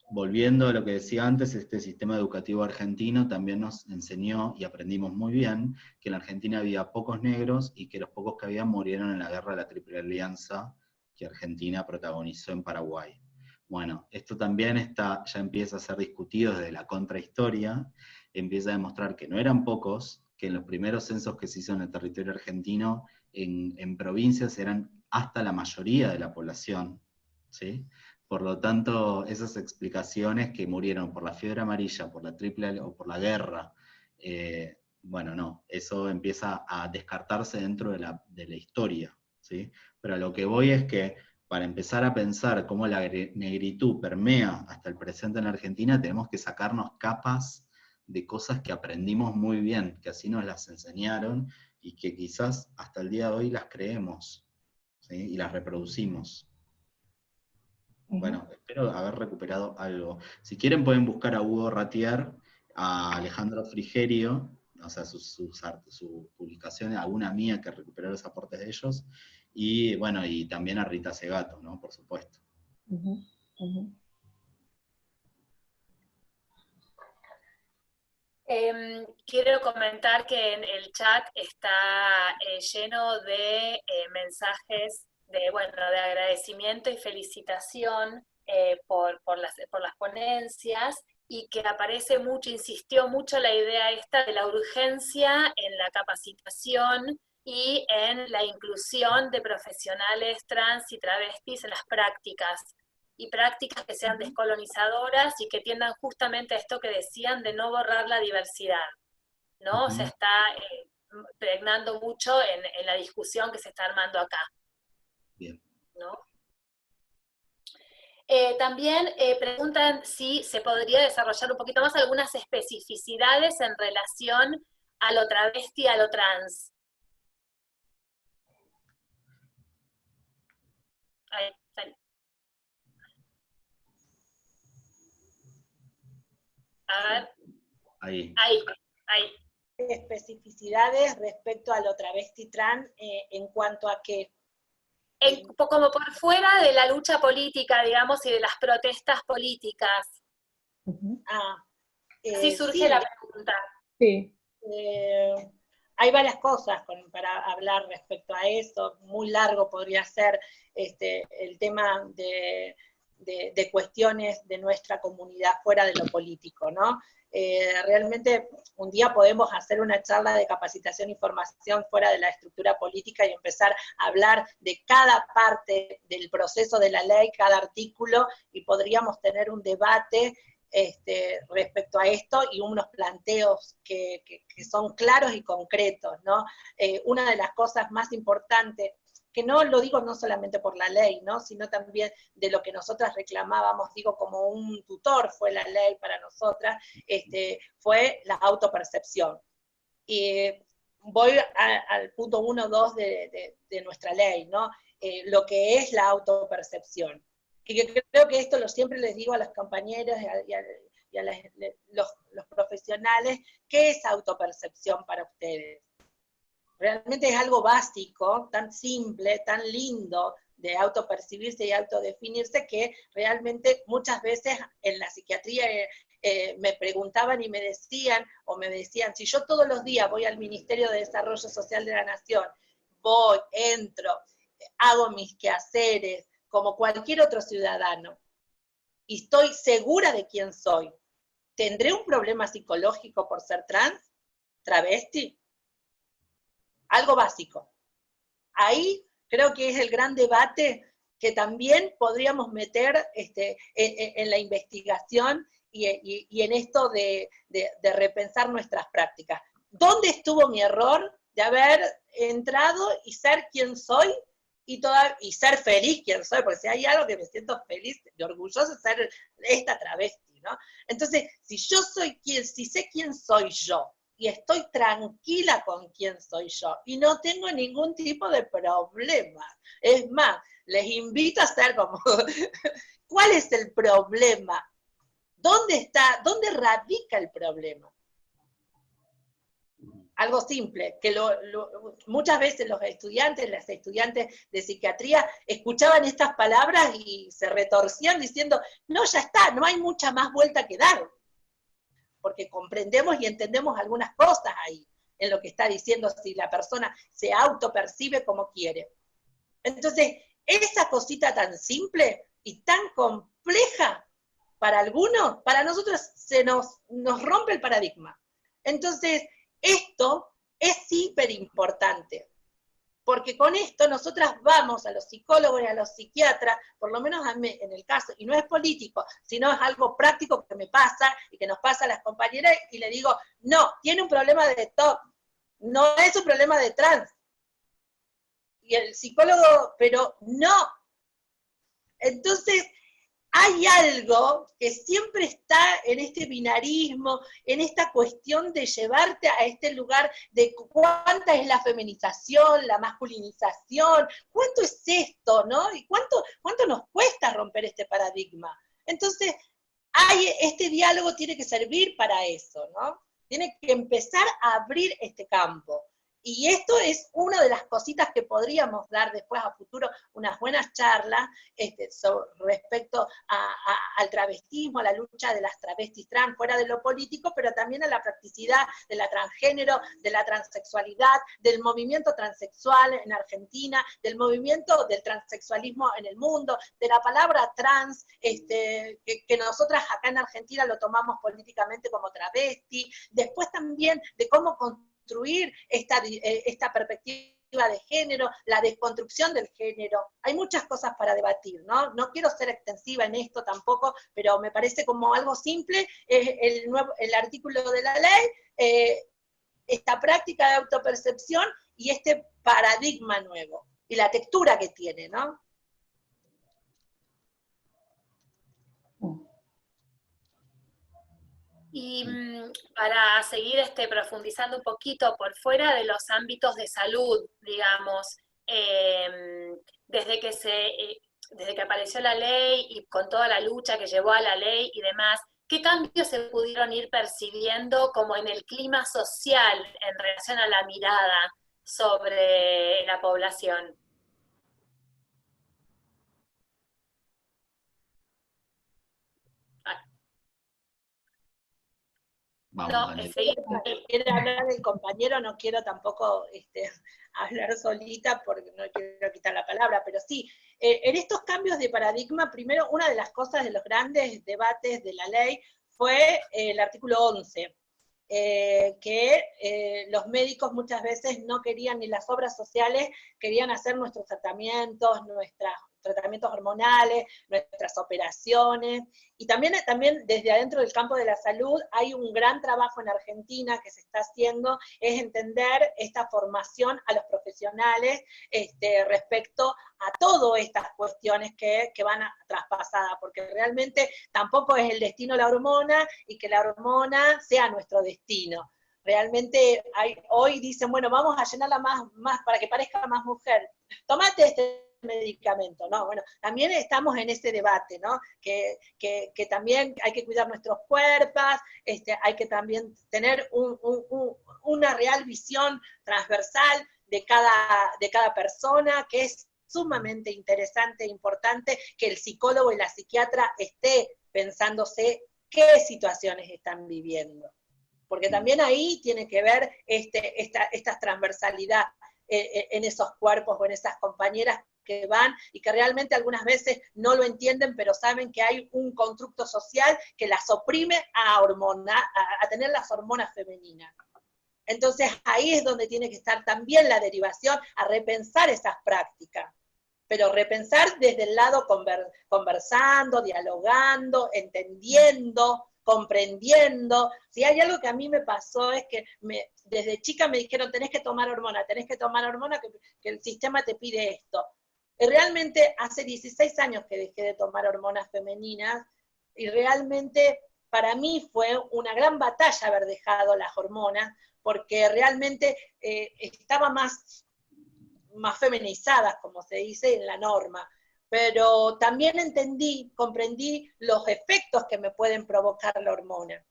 Volviendo a lo que decía antes, este sistema educativo argentino también nos enseñó, y aprendimos muy bien, que en la Argentina había pocos negros y que los pocos que había murieron en la guerra de la Triple Alianza que Argentina protagonizó en Paraguay. Bueno, esto también ya empieza a ser discutido desde la contrahistoria, empieza a demostrar que no eran pocos, que en los primeros censos que se hizo en el territorio argentino, en provincias eran hasta la mayoría de la población, ¿sí? Por lo tanto, esas explicaciones que murieron por la fiebre amarilla, por la triple o por la guerra, bueno, no, eso empieza a descartarse dentro de la historia, ¿sí? Pero a lo que voy es que para empezar a pensar cómo la negritud permea hasta el presente en la Argentina, tenemos que sacarnos capas de cosas que aprendimos muy bien, que así nos las enseñaron y que quizás hasta el día de hoy las creemos, ¿sí? Y las reproducimos. Bueno, espero haber recuperado algo. Si quieren pueden buscar a Hugo Ratier, a Alejandro Frigerio, o sea, sus publicaciones, alguna mía que recuperó los aportes de ellos, y bueno, y también a Rita Segato, ¿no? Por supuesto. Quiero comentar que en el chat está lleno de mensajes de agradecimiento y felicitación por las ponencias, y que aparece mucho, insistió mucho la idea esta de la urgencia en la capacitación y en la inclusión de profesionales trans y travestis en las prácticas, y prácticas que sean descolonizadoras y que tiendan justamente a esto que decían de no borrar la diversidad, ¿no? Se está pregnando mucho en la discusión que se está armando acá. Bien. ¿No? También preguntan si se podría desarrollar un poquito más algunas especificidades en relación a lo travesti, a lo trans. Ahí. A ver. Ahí. Ahí. Especificidades respecto a lo travesti trans, en cuanto a que Como por fuera de la lucha política, digamos, y de las protestas políticas. Así surge sí, la pregunta. Sí. Hay varias cosas para hablar respecto a eso, muy largo podría ser el tema de cuestiones de nuestra comunidad fuera de lo político, ¿no? Realmente un día podemos hacer una charla de capacitación y formación fuera de la estructura política y empezar a hablar de cada parte del proceso de la ley, cada artículo, y podríamos tener un debate respecto a esto y unos planteos que son claros y concretos, ¿no? Una de las cosas más importantes, que no lo digo no solamente por la ley, ¿no? Sino también de lo que nosotras reclamábamos, digo, como un tutor fue la ley para nosotras, fue la autopercepción. Y voy al punto 1, 2 de nuestra ley, ¿no? Lo que es la autopercepción. Y creo que esto siempre les digo a las compañeras y a los profesionales, ¿qué es autopercepción para ustedes? Realmente es algo básico, tan simple, tan lindo de autopercibirse y autodefinirse, que realmente muchas veces en la psiquiatría me preguntaban y me decían, si yo todos los días voy al Ministerio de Desarrollo Social de la Nación, voy, entro, hago mis quehaceres, como cualquier otro ciudadano, y estoy segura de quién soy, ¿tendré un problema psicológico por ser trans, travesti? Algo básico. Ahí creo que es el gran debate que también podríamos meter en la investigación y en esto de repensar nuestras prácticas. ¿Dónde estuvo mi error de haber entrado y ser quien soy y ser feliz quien soy? Porque si hay algo que me siento feliz y orgullosa de ser esta travesti, ¿no? Entonces, si sé quién soy yo, y estoy tranquila con quién soy yo, y no tengo ningún tipo de problema. Es más, les invito a hacer como, ¿cuál es el problema? ¿Dónde radica el problema? Algo simple, que muchas veces los estudiantes, las estudiantes de psiquiatría, escuchaban estas palabras y se retorcían diciendo, no, ya está, no hay mucha más vuelta que dar, porque comprendemos y entendemos algunas cosas ahí, en lo que está diciendo, si la persona se autopercibe como quiere. Entonces, esa cosita tan simple y tan compleja para algunos, para nosotros nos rompe el paradigma. Entonces, esto es súper importante, porque con esto nosotras vamos a los psicólogos y a los psiquiatras, por lo menos a mí, en el caso, y no es político, sino es algo práctico que me pasa y que nos pasa a las compañeras, y le digo, no, tiene un problema de TOC, no es un problema de trans. Y el psicólogo, pero no. Entonces, hay algo que siempre está en este binarismo, en esta cuestión de llevarte a este lugar de cuánta es la feminización, la masculinización, cuánto es esto, ¿no? Y cuánto nos cuesta romper este paradigma. Entonces, este diálogo tiene que servir para eso, ¿no? Tiene que empezar a abrir este campo. Y esto es una de las cositas que podríamos dar después a futuro, unas buenas charlas respecto al travestismo, a la lucha de las travestis trans, fuera de lo político, pero también a la practicidad de la transgénero, de la transexualidad, del movimiento transexual en Argentina, del movimiento del transexualismo en el mundo, de la palabra trans, que nosotras acá en Argentina lo tomamos políticamente como travesti, después también de cómo construir esta perspectiva de género, la desconstrucción del género. Hay muchas cosas para debatir, ¿no? No quiero ser extensiva en esto tampoco, pero me parece como algo simple, el artículo de la ley, esta práctica de autopercepción y este paradigma nuevo, y la textura que tiene, ¿no? Y para seguir profundizando un poquito por fuera de los ámbitos de salud, digamos, desde que apareció la ley y con toda la lucha que llevó a la ley y demás, ¿qué cambios se pudieron ir percibiendo como en el clima social en relación a la mirada sobre la población? Vamos, No, quiere hablar el compañero, no quiero tampoco hablar solita porque no quiero quitar la palabra, pero sí, en estos cambios de paradigma, primero, una de las cosas de los grandes debates de la ley fue el artículo 11, que los médicos muchas veces no querían, ni las obras sociales, querían hacer nuestros tratamientos, nuestros tratamientos hormonales, nuestras operaciones, y también desde adentro del campo de la salud hay un gran trabajo en Argentina que se está haciendo, es entender esta formación a los profesionales respecto a todas estas cuestiones que van traspasadas, porque realmente tampoco es el destino la hormona, y que la hormona sea nuestro destino. Realmente hoy dicen, bueno, vamos a llenarla más para que parezca más mujer. Tómate este medicamento, ¿no? Bueno, también estamos en ese debate, ¿no? Que también hay que cuidar nuestros cuerpos, hay que también tener una real visión transversal de cada persona, que es sumamente interesante e importante que el psicólogo y la psiquiatra esté pensándose qué situaciones están viviendo. Porque también ahí tiene que ver esta transversalidad en esos cuerpos o en esas compañeras que van y que realmente algunas veces no lo entienden, pero saben que hay un constructo social que las oprime a tener las hormonas femeninas. Entonces ahí es donde tiene que estar también la derivación, a repensar esas prácticas, pero repensar desde el lado conversando, dialogando, entendiendo, comprendiendo. Si hay algo que a mí me pasó es que desde chica me dijeron, tenés que tomar hormona, que el sistema te pide esto. Y realmente hace 16 años que dejé de tomar hormonas femeninas, y realmente para mí fue una gran batalla haber dejado las hormonas, porque realmente estaba más feminizadas, como se dice en la norma, pero también comprendí los efectos que me pueden provocar la hormona.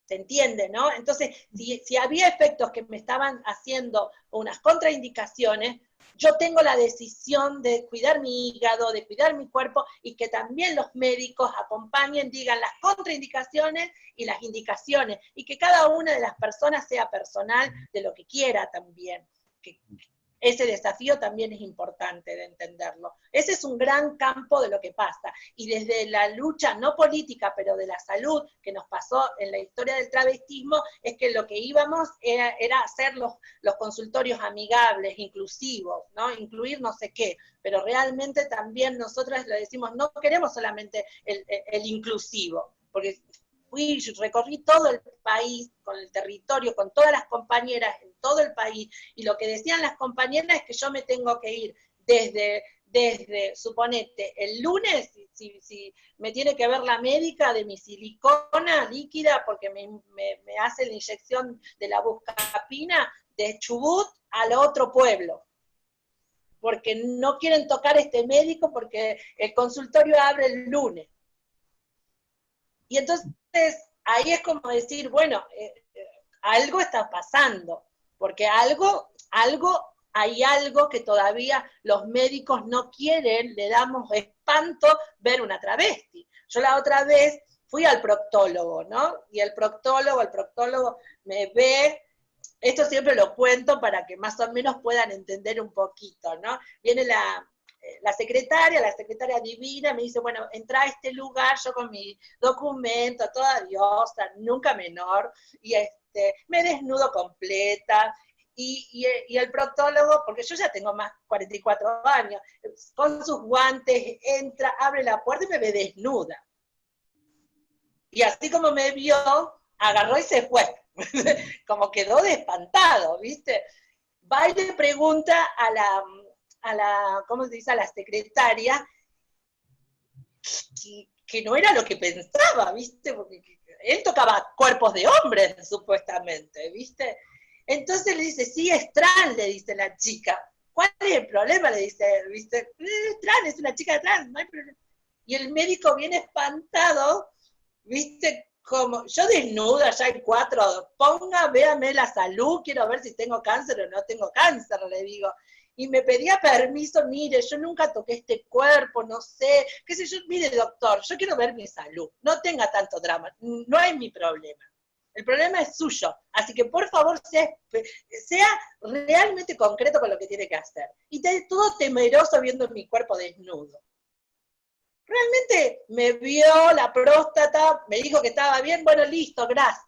¿Se entiende, no? Entonces, si había efectos que me estaban haciendo unas contraindicaciones, yo tengo la decisión de cuidar mi hígado, de cuidar mi cuerpo, y que también los médicos acompañen, digan las contraindicaciones y las indicaciones, y que cada una de las personas sea personal de lo que quiera también. Ese desafío también es importante de entenderlo. Ese es un gran campo de lo que pasa. Y desde la lucha, no política, pero de la salud, que nos pasó en la historia del travestismo, es que lo que íbamos era hacer los consultorios amigables, inclusivos, ¿no? Incluir no sé qué. Pero realmente también nosotras le decimos, no queremos solamente el inclusivo, porque recorrí todo el país, con el territorio, con todas las compañeras en todo el país, y lo que decían las compañeras es que yo me tengo que ir desde suponete, el lunes, si me tiene que ver la médica de mi silicona líquida, porque me hace la inyección de la buscapina, de Chubut al otro pueblo, porque no quieren tocar este médico porque el consultorio abre el lunes. Y entonces ahí es como decir, bueno, algo está pasando, porque hay algo que todavía los médicos no quieren, le damos espanto ver una travesti. Yo la otra vez fui al proctólogo, ¿no? Y el proctólogo me ve, esto siempre lo cuento para que más o menos puedan entender un poquito, ¿no? Viene la secretaria divina, me dice, bueno, entra a este lugar, yo con mi documento, toda diosa, nunca menor, y me desnudo completa, y el proctólogo, porque yo ya tengo más 44 años, con sus guantes, entra, abre la puerta y me ve desnuda. Y así como me vio, agarró y se fue. Como quedó de espantado, ¿viste? Va y le pregunta a la ¿cómo se dice? A la secretaria, que no era lo que pensaba, ¿viste? Porque él tocaba cuerpos de hombres, supuestamente, ¿viste? Entonces le dice, sí, es trans, le dice la chica. ¿Cuál es el problema? Le dice, ¿viste? Es trans, es una chica trans, no hay problema. Y el médico viene espantado, ¿viste? Como, yo desnuda, ya hay 4, véame la salud, quiero ver si tengo cáncer o no tengo cáncer, le digo. Y me pedía permiso, mire, yo nunca toqué este cuerpo, no sé, qué sé yo, mire doctor, yo quiero ver mi salud, no tenga tanto drama, no es mi problema. El problema es suyo, así que por favor sea realmente concreto con lo que tiene que hacer. Y todo temeroso viendo mi cuerpo desnudo. Realmente me vio la próstata, me dijo que estaba bien, bueno, listo, gracias.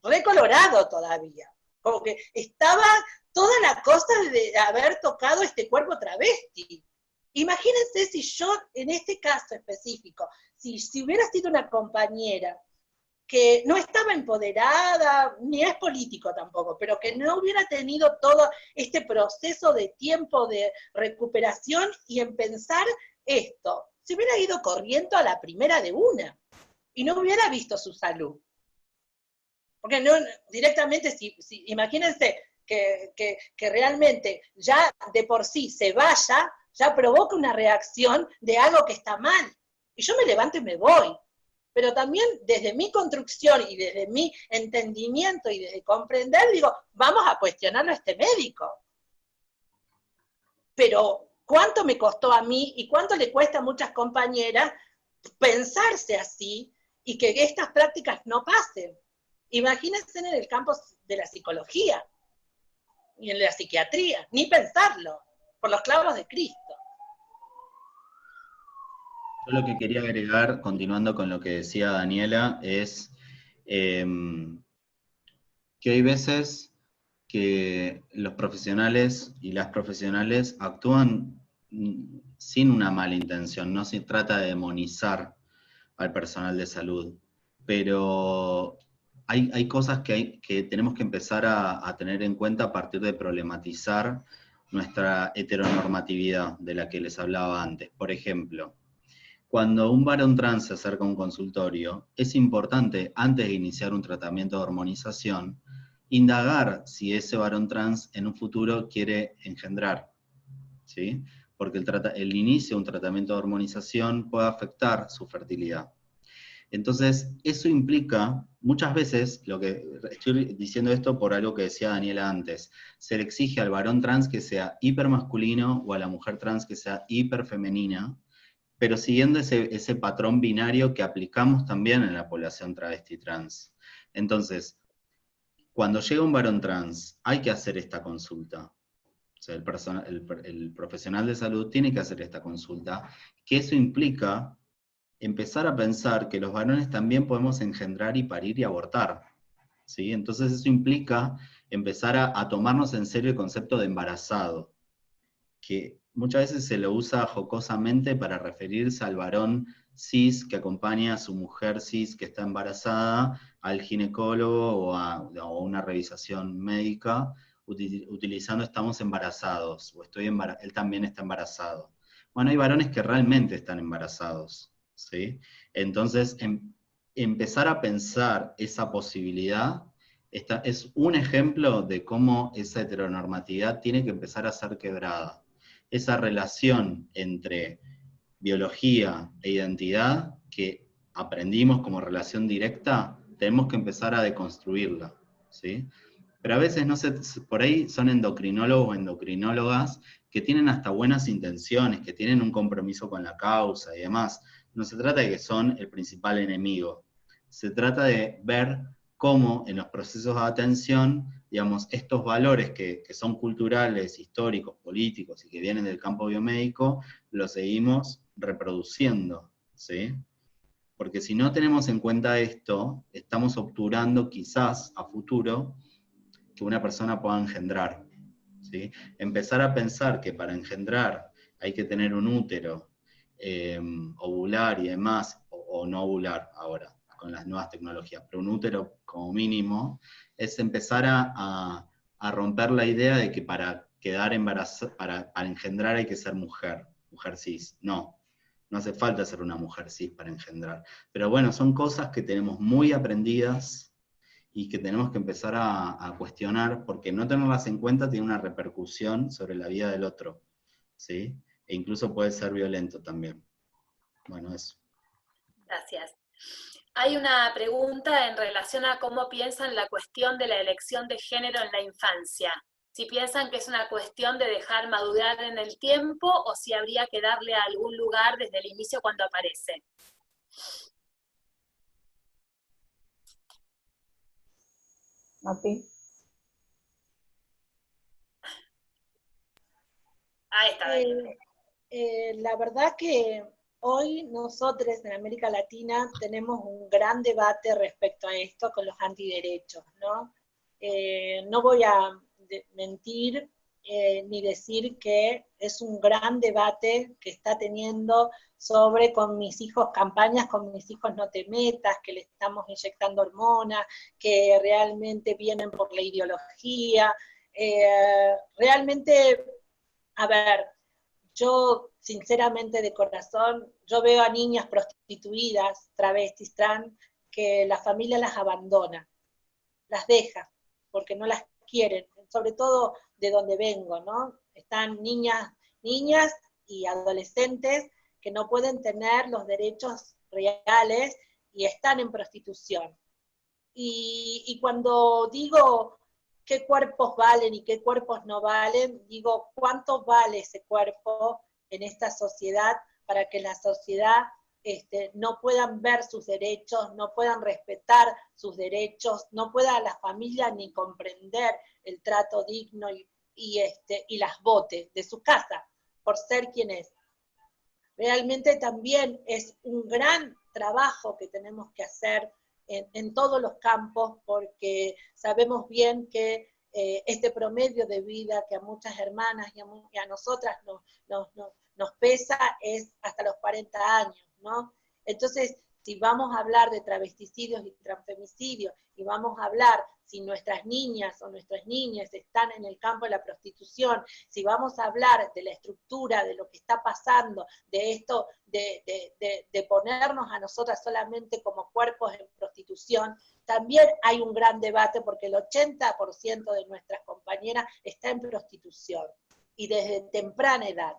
Recolorado todavía. Como que estaba toda la cosa de haber tocado este cuerpo travesti. Imagínense si yo, en este caso específico, si hubiera sido una compañera que no estaba empoderada, ni es político tampoco, pero que no hubiera tenido todo este proceso de tiempo de recuperación y en pensar esto, se hubiera ido corriendo a la primera de una y no hubiera visto su salud. Porque no, directamente, imagínense que realmente ya de por sí se vaya, ya provoca una reacción de algo que está mal. Y yo me levanto y me voy. Pero también desde mi construcción y desde mi entendimiento y desde comprender, digo, vamos a cuestionarlo a este médico. Pero ¿cuánto me costó a mí y cuánto le cuesta a muchas compañeras pensarse así y que estas prácticas no pasen? Imagínense en el campo de la psicología y en la psiquiatría, ni pensarlo, por los clavos de Cristo. Yo lo que quería agregar, continuando con lo que decía Daniela, es que hay veces que los profesionales y las profesionales actúan sin una mala intención, no se trata de demonizar al personal de salud, pero hay cosas que tenemos que empezar a tener en cuenta a partir de problematizar nuestra heteronormatividad de la que les hablaba antes. Por ejemplo, cuando un varón trans se acerca a un consultorio, es importante, antes de iniciar un tratamiento de hormonización, indagar si ese varón trans en un futuro quiere engendrar, ¿sí? Porque el inicio de un tratamiento de hormonización puede afectar su fertilidad. Entonces, eso implica, muchas veces, lo que estoy diciendo esto por algo que decía Daniela antes, se le exige al varón trans que sea hipermasculino o a la mujer trans que sea hiperfemenina, pero siguiendo ese patrón binario que aplicamos también en la población travesti trans. Entonces, cuando llega un varón trans, hay que hacer esta consulta. O sea, el profesional de salud tiene que hacer esta consulta, que eso implica empezar a pensar que los varones también podemos engendrar y parir y abortar, ¿sí? Entonces eso implica empezar a tomarnos en serio el concepto de embarazado, que muchas veces se lo usa jocosamente para referirse al varón cis que acompaña a su mujer cis que está embarazada al ginecólogo o a una revisación médica, utilizando estamos embarazados, o él también está embarazado. Bueno, hay varones que realmente están embarazados, ¿sí? Entonces, empezar a pensar esa posibilidad es un ejemplo de cómo esa heteronormatividad tiene que empezar a ser quebrada. Esa relación entre biología e identidad que aprendimos como relación directa, tenemos que empezar a deconstruirla, ¿sí? pero a veces por ahí son endocrinólogos o endocrinólogas que tienen hasta buenas intenciones, que tienen un compromiso con la causa y demás. No se trata de que son el principal enemigo, se trata de ver cómo en los procesos de atención, digamos, estos valores que son culturales, históricos, políticos y que vienen del campo biomédico, los seguimos reproduciendo, ¿sí? Porque si no tenemos en cuenta esto, estamos obturando quizás a futuro que una persona pueda engendrar, ¿sí? Empezar a pensar que para engendrar hay que tener un útero, ovular y demás, o no ovular ahora, con las nuevas tecnologías, pero un útero como mínimo, es empezar a romper la idea de que para quedar embarazada, para engendrar hay que ser mujer cis. No hace falta ser una mujer cis para engendrar. Pero bueno, son cosas que tenemos muy aprendidas y que tenemos que empezar a cuestionar, porque no tenerlas en cuenta tiene una repercusión sobre la vida del otro, ¿sí? E incluso puede ser violento también. Bueno, eso. Gracias. Hay una pregunta en relación a cómo piensan la cuestión de la elección de género en la infancia. Si piensan que es una cuestión de dejar madurar en el tiempo o si habría que darle algún lugar desde el inicio cuando aparece. Mati. Ahí está. La verdad que hoy nosotros en América Latina tenemos un gran debate respecto a esto con los antiderechos, ¿no? No voy a mentir ni decir que es un gran debate que está teniendo sobre con mis hijos, campañas con mis hijos no te metas, que le estamos inyectando hormonas, que realmente vienen por la ideología. Realmente, a ver, yo sinceramente de corazón, yo veo a niñas prostituidas, travestis, trans, que la familia las abandona, las deja, porque no las quieren, sobre todo de donde vengo, ¿no? Están niñas y adolescentes que no pueden tener los derechos reales y están en prostitución. Y cuando digo qué cuerpos valen y qué cuerpos no valen, digo cuánto vale ese cuerpo en esta sociedad para que la sociedad no puedan ver sus derechos, no puedan respetar sus derechos, no pueda la familia ni comprender el trato digno y las votes de su casa por ser quien es. Realmente también es un gran trabajo que tenemos que hacer en todos los campos, porque sabemos bien que este promedio de vida que a muchas hermanas y a nosotras nos pesa es hasta los 40 años, ¿no? Entonces, si vamos a hablar de travesticidios y transfemicidios, y vamos a hablar si nuestras niñas o nuestras niñas están en el campo de la prostitución, si vamos a hablar de la estructura, de lo que está pasando, de esto, de ponernos a nosotras solamente como cuerpos en prostitución, también hay un gran debate porque el 80% de nuestras compañeras está en prostitución, y desde temprana edad.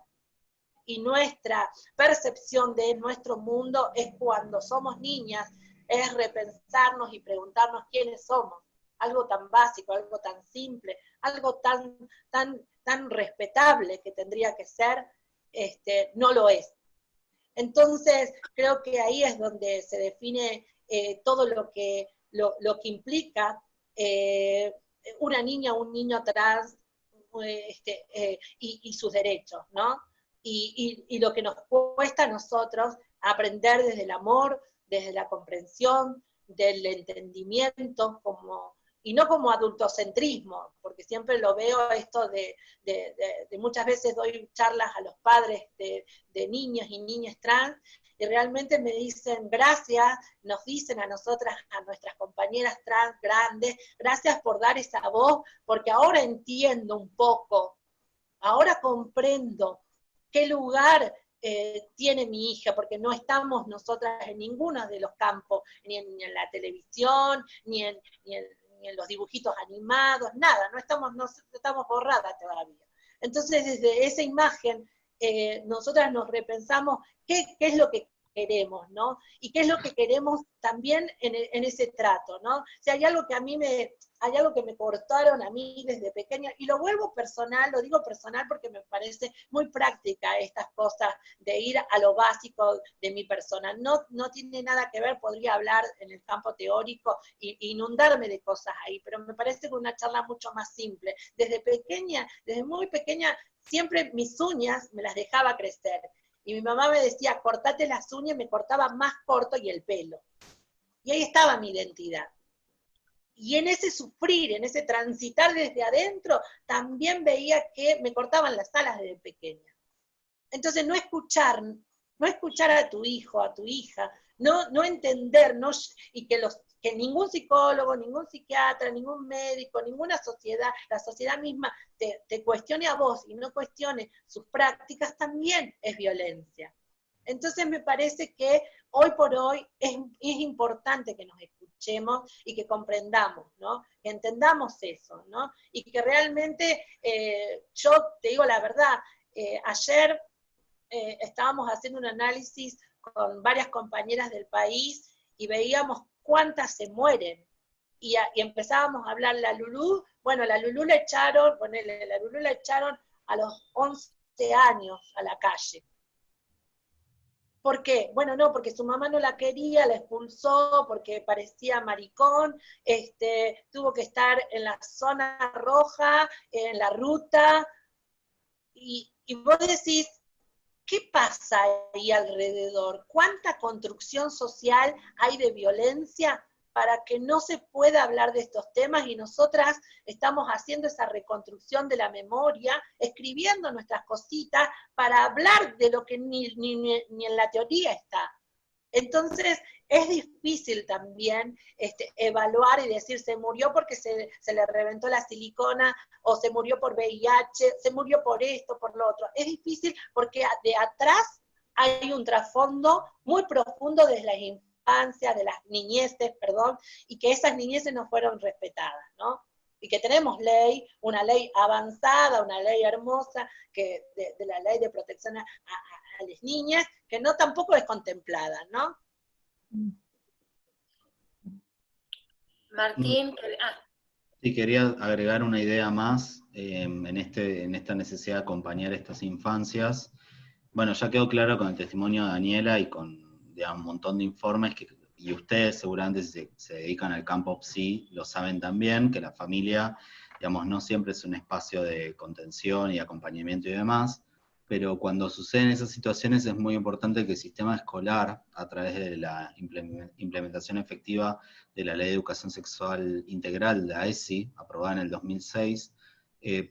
Y nuestra percepción de nuestro mundo es cuando somos niñas, es repensarnos y preguntarnos quiénes somos. Algo tan básico, algo tan simple, algo tan respetable que tendría que ser, no lo es. Entonces, creo que ahí es donde se define todo lo que implica una niña o un niño trans y sus derechos, ¿no? Y lo que nos cuesta a nosotros aprender desde el amor, desde la comprensión, del entendimiento, y no como adultocentrismo, porque siempre lo veo esto de muchas veces doy charlas a los padres de niños y niñas trans, y realmente me dicen gracias, nos dicen a nosotras, a nuestras compañeras trans grandes, gracias por dar esa voz, porque ahora entiendo un poco, ahora comprendo qué lugar tiene mi hija, porque no estamos nosotras en ninguno de los campos, ni en la televisión, ni en los dibujitos animados, nada, no estamos borradas todavía. Entonces, desde esa imagen, nosotras nos repensamos qué es lo que queremos, ¿no? Y qué es lo que queremos también en ese trato, ¿no? Si hay algo que hay algo que me cortaron a mí desde pequeña, y lo vuelvo personal, lo digo personal porque me parece muy práctica estas cosas de ir a lo básico de mi persona. No tiene nada que ver, podría hablar en el campo teórico e inundarme de cosas ahí, pero me parece que una charla mucho más simple. Desde pequeña, desde muy pequeña, siempre mis uñas me las dejaba crecer. Y mi mamá me decía, cortate las uñas, y me cortaba más corto y el pelo. Y ahí estaba mi identidad. Y en ese sufrir, en ese transitar desde adentro, también veía que me cortaban las alas desde pequeña. Entonces no escuchar a tu hijo, a tu hija, no entender, y que ningún psicólogo, ningún psiquiatra, ningún médico, ninguna sociedad, la sociedad misma te cuestione a vos y no cuestione sus prácticas, también es violencia. Entonces me parece que hoy por hoy es importante que nos escuchemos y que comprendamos, ¿no? Que entendamos eso, ¿no? Y que realmente, yo te digo la verdad, ayer estábamos haciendo un análisis con varias compañeras del país y veíamos cuántas se mueren. Y empezábamos a hablar la Lulú, bueno, la Lulú la echaron a los 11 años a la calle. ¿Por qué? Bueno, no, porque su mamá no la quería, la expulsó, porque parecía maricón, tuvo que estar en la zona roja, en la ruta, y vos decís, ¿qué pasa ahí alrededor? ¿Cuánta construcción social hay de violencia para que no se pueda hablar de estos temas? Y nosotras estamos haciendo esa reconstrucción de la memoria, escribiendo nuestras cositas para hablar de lo que ni en la teoría está. Entonces, es difícil también evaluar y decir, se murió porque se le reventó la silicona, o se murió por VIH, se murió por esto, por lo otro. Es difícil porque de atrás hay un trasfondo muy profundo de las infancias, de las niñeces, perdón, y que esas niñeces no fueron respetadas, ¿no? Y que tenemos una ley avanzada, una ley hermosa, que de la ley de protección a las niñas, que no tampoco es contemplada, ¿no? Martín, Sí, quería agregar una idea más en esta necesidad de acompañar estas infancias. Bueno, ya quedó claro con el testimonio de Daniela y con, digamos, un montón de informes, y ustedes seguramente se dedican al campo PSI, lo saben también, que la familia, digamos, no siempre es un espacio de contención y acompañamiento y demás, pero cuando suceden esas situaciones es muy importante que el sistema escolar, a través de la implementación efectiva de la Ley de Educación Sexual Integral, la ESI, aprobada en el 2006,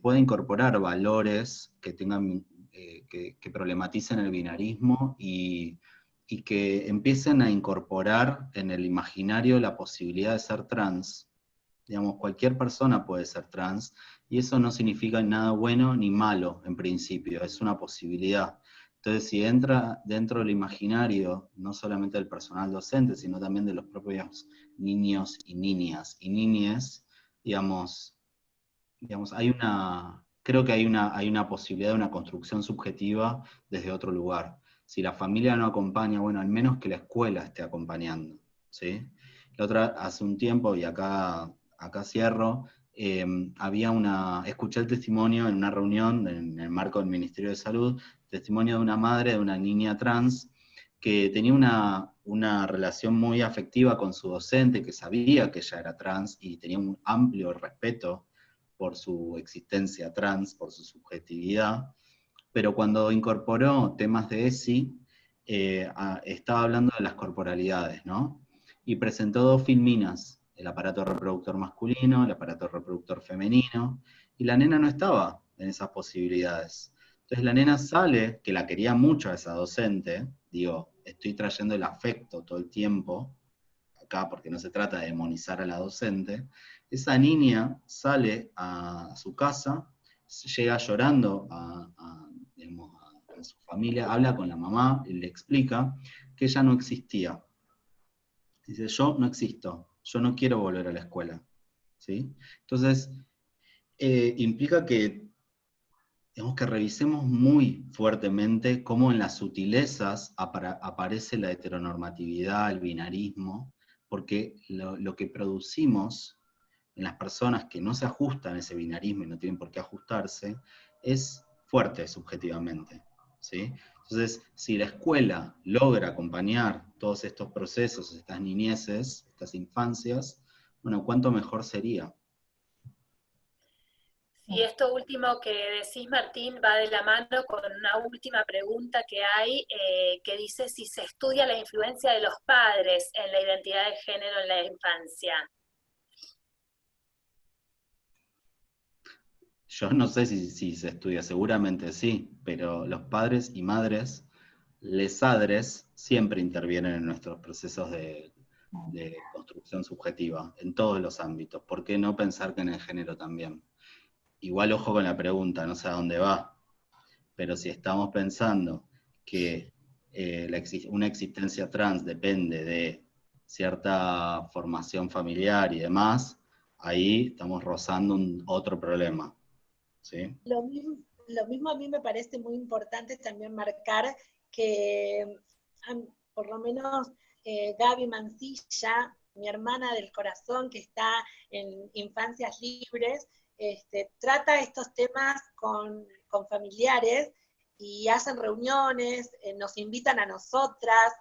pueda incorporar valores que tengan que problematicen el binarismo y que empiecen a incorporar en el imaginario la posibilidad de ser trans. Digamos, cualquier persona puede ser trans, y eso no significa nada bueno ni malo en principio, es una posibilidad. Entonces, si entra dentro del imaginario, no solamente del personal docente, sino también de los propios niños y niñas y niñes, digamos, creo que hay una posibilidad de una construcción subjetiva desde otro lugar. Si la familia no acompaña, bueno, al menos que la escuela esté acompañando, ¿sí? La otra, hace un tiempo, y acá cierro, escuché el testimonio en una reunión en el marco del Ministerio de Salud, testimonio de una madre de una niña trans que tenía una relación muy afectiva con su docente, que sabía que ella era trans y tenía un amplio respeto por su existencia trans, por su subjetividad, pero cuando incorporó temas de ESI, estaba hablando de las corporalidades, ¿no? Y presentó dos filminas, el aparato reproductor masculino, el aparato reproductor femenino, y la nena no estaba en esas posibilidades. Entonces la nena sale, que la quería mucho a esa docente, digo, estoy trayendo el afecto todo el tiempo, acá porque no se trata de demonizar a la docente, esa niña sale a su casa, llega llorando a su familia, habla con la mamá y le explica que ella no existía. Dice, yo no existo, yo no quiero volver a la escuela. ¿Sí? Entonces, implica que digamos que revisemos muy fuertemente cómo en las sutilezas aparece la heteronormatividad, el binarismo, porque lo que producimos en las personas que no se ajustan a ese binarismo y no tienen por qué ajustarse, es fuerte subjetivamente, ¿sí? Entonces, si la escuela logra acompañar todos estos procesos, estas niñeces, estas infancias, bueno, ¿cuánto mejor sería? Y esto último que decís, Martín, va de la mano con una última pregunta que hay, que dice si se estudia la influencia de los padres en la identidad de género en la infancia. Yo no sé si se estudia, seguramente sí, pero los padres y madres, lesadres, siempre intervienen en nuestros procesos de construcción subjetiva, en todos los ámbitos. ¿Por qué no pensar que en el género también? Igual ojo con la pregunta, no sé a dónde va, pero si estamos pensando que una existencia trans depende de cierta formación familiar y demás, ahí estamos rozando otro problema, ¿sí? Lo mismo a mí me parece muy importante también marcar que por lo menos Gaby Mancilla, mi hermana del corazón que está en Infancias Libres, trata estos temas con familiares y hacen reuniones, nos invitan a nosotras,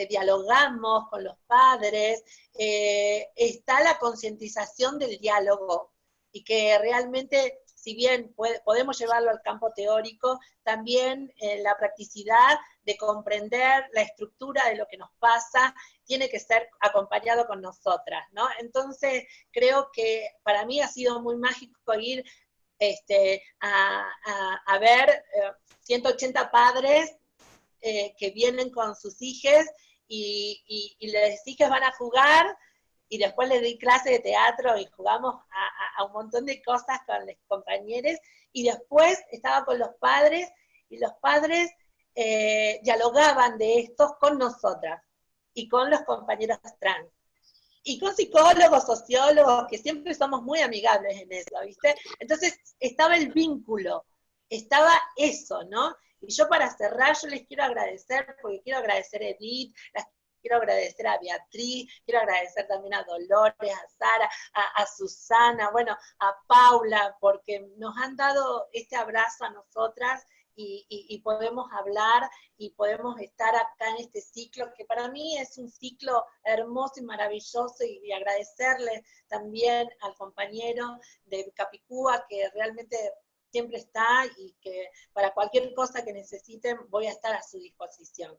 dialogamos con los padres, está la concientización del diálogo y que realmente, si bien podemos llevarlo al campo teórico, también la practicidad de comprender la estructura de lo que nos pasa tiene que ser acompañado con nosotras, ¿no? Entonces, creo que para mí ha sido muy mágico ir a ver 180 padres que vienen con sus hijas y les hijas van a jugar y después les di clase de teatro y jugamos a un montón de cosas con los compañeros y después estaba con los padres y los padres dialogaban de estos con nosotras y con los compañeros trans. Y con psicólogos, sociólogos, que siempre somos muy amigables en eso, ¿viste? Entonces estaba el vínculo, estaba eso, ¿no? Y yo para cerrar, yo les quiero agradecer, porque quiero agradecer a Edith, quiero agradecer a Beatriz, quiero agradecer también a Dolores, a Sara, a Susana, bueno, a Paula, porque nos han dado este abrazo a nosotras y podemos hablar y podemos estar acá en este ciclo, que para mí es un ciclo hermoso y maravilloso, y agradecerle también al compañero de Capicúa, que realmente siempre está y que para cualquier cosa que necesiten voy a estar a su disposición.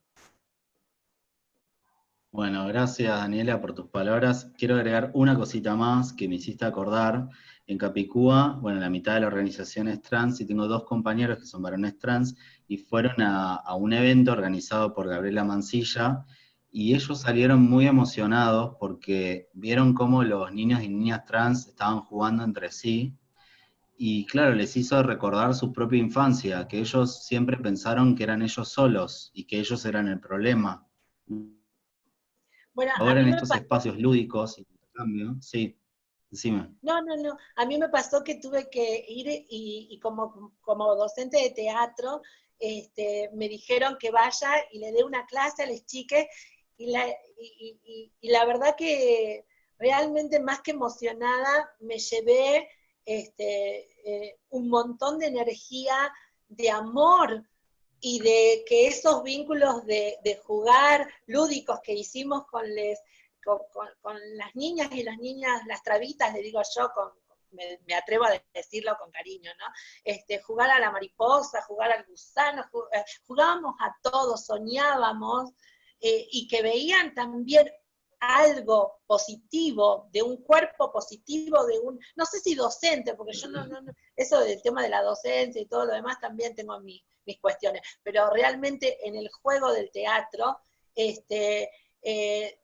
Bueno, gracias Daniela por tus palabras. Quiero agregar una cosita más que me hiciste acordar. En Capicúa, bueno, la mitad de la organización es trans y tengo 2 compañeros que son varones trans y fueron a un evento organizado por Gabriela Mancilla y ellos salieron muy emocionados porque vieron cómo los niños y niñas trans estaban jugando entre sí y claro, les hizo recordar su propia infancia, que ellos siempre pensaron que eran ellos solos y que ellos eran el problema. Bueno, a Ahora mí en me estos pasó. espacios lúdicos, intercambio, sí, decime. No, no, no. A mí me pasó que tuve que ir y como docente de teatro, me dijeron que vaya y le dé una clase a las chicas y la verdad que realmente más que emocionada me llevé un montón de energía, de amor y de que esos vínculos de jugar lúdicos que hicimos con las niñas y las niñas, las trabitas, le digo yo, me atrevo a decirlo con cariño, ¿no? Jugar a la mariposa, jugar al gusano, jugábamos a todos, soñábamos, y que veían también algo positivo, de un cuerpo positivo, no sé si docente, porque yo no, eso del tema de la docencia y todo lo demás también tengo mis cuestiones, pero realmente en el juego del teatro,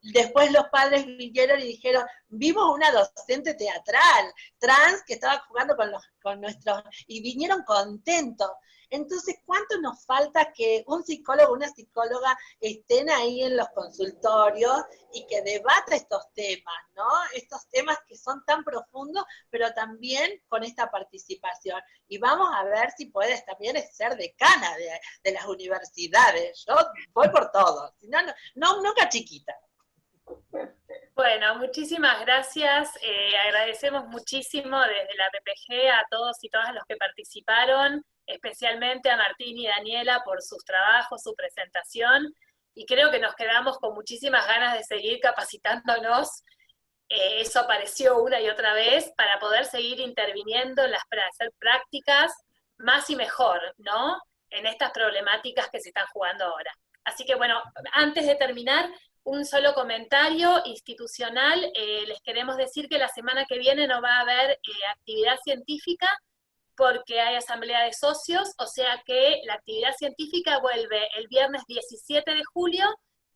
después los padres vinieron y dijeron, vimos una docente teatral, trans, que estaba jugando con nuestros, y vinieron contentos. Entonces, ¿cuánto nos falta que un psicólogo o una psicóloga estén ahí en los consultorios y que debata estos temas, ¿no? Estos temas que son tan profundos, pero también con esta participación. Y vamos a ver si puedes también ser decana de las universidades. Yo voy por todo, si no, nunca chiquita. Bueno, muchísimas gracias. Agradecemos muchísimo desde la PPG a todos y todas los que participaron, especialmente a Martín y Daniela por sus trabajos, su presentación, y creo que nos quedamos con muchísimas ganas de seguir capacitándonos. Eso apareció una y otra vez para poder seguir interviniendo para hacer prácticas más y mejor, ¿no? En estas problemáticas que se están jugando ahora. Así que bueno, antes de terminar, un solo comentario institucional. Les queremos decir que la semana que viene no va a haber actividad científica porque hay asamblea de socios, o sea que la actividad científica vuelve el viernes 17 de julio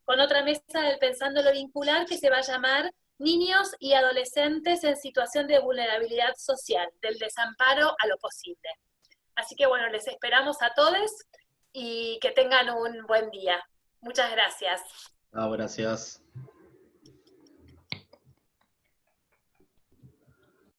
con otra mesa del Pensando lo Vincular que se va a llamar Niños y Adolescentes en Situación de Vulnerabilidad Social, del desamparo a lo posible. Así que bueno, les esperamos a todos y que tengan un buen día. Muchas gracias. Gracias.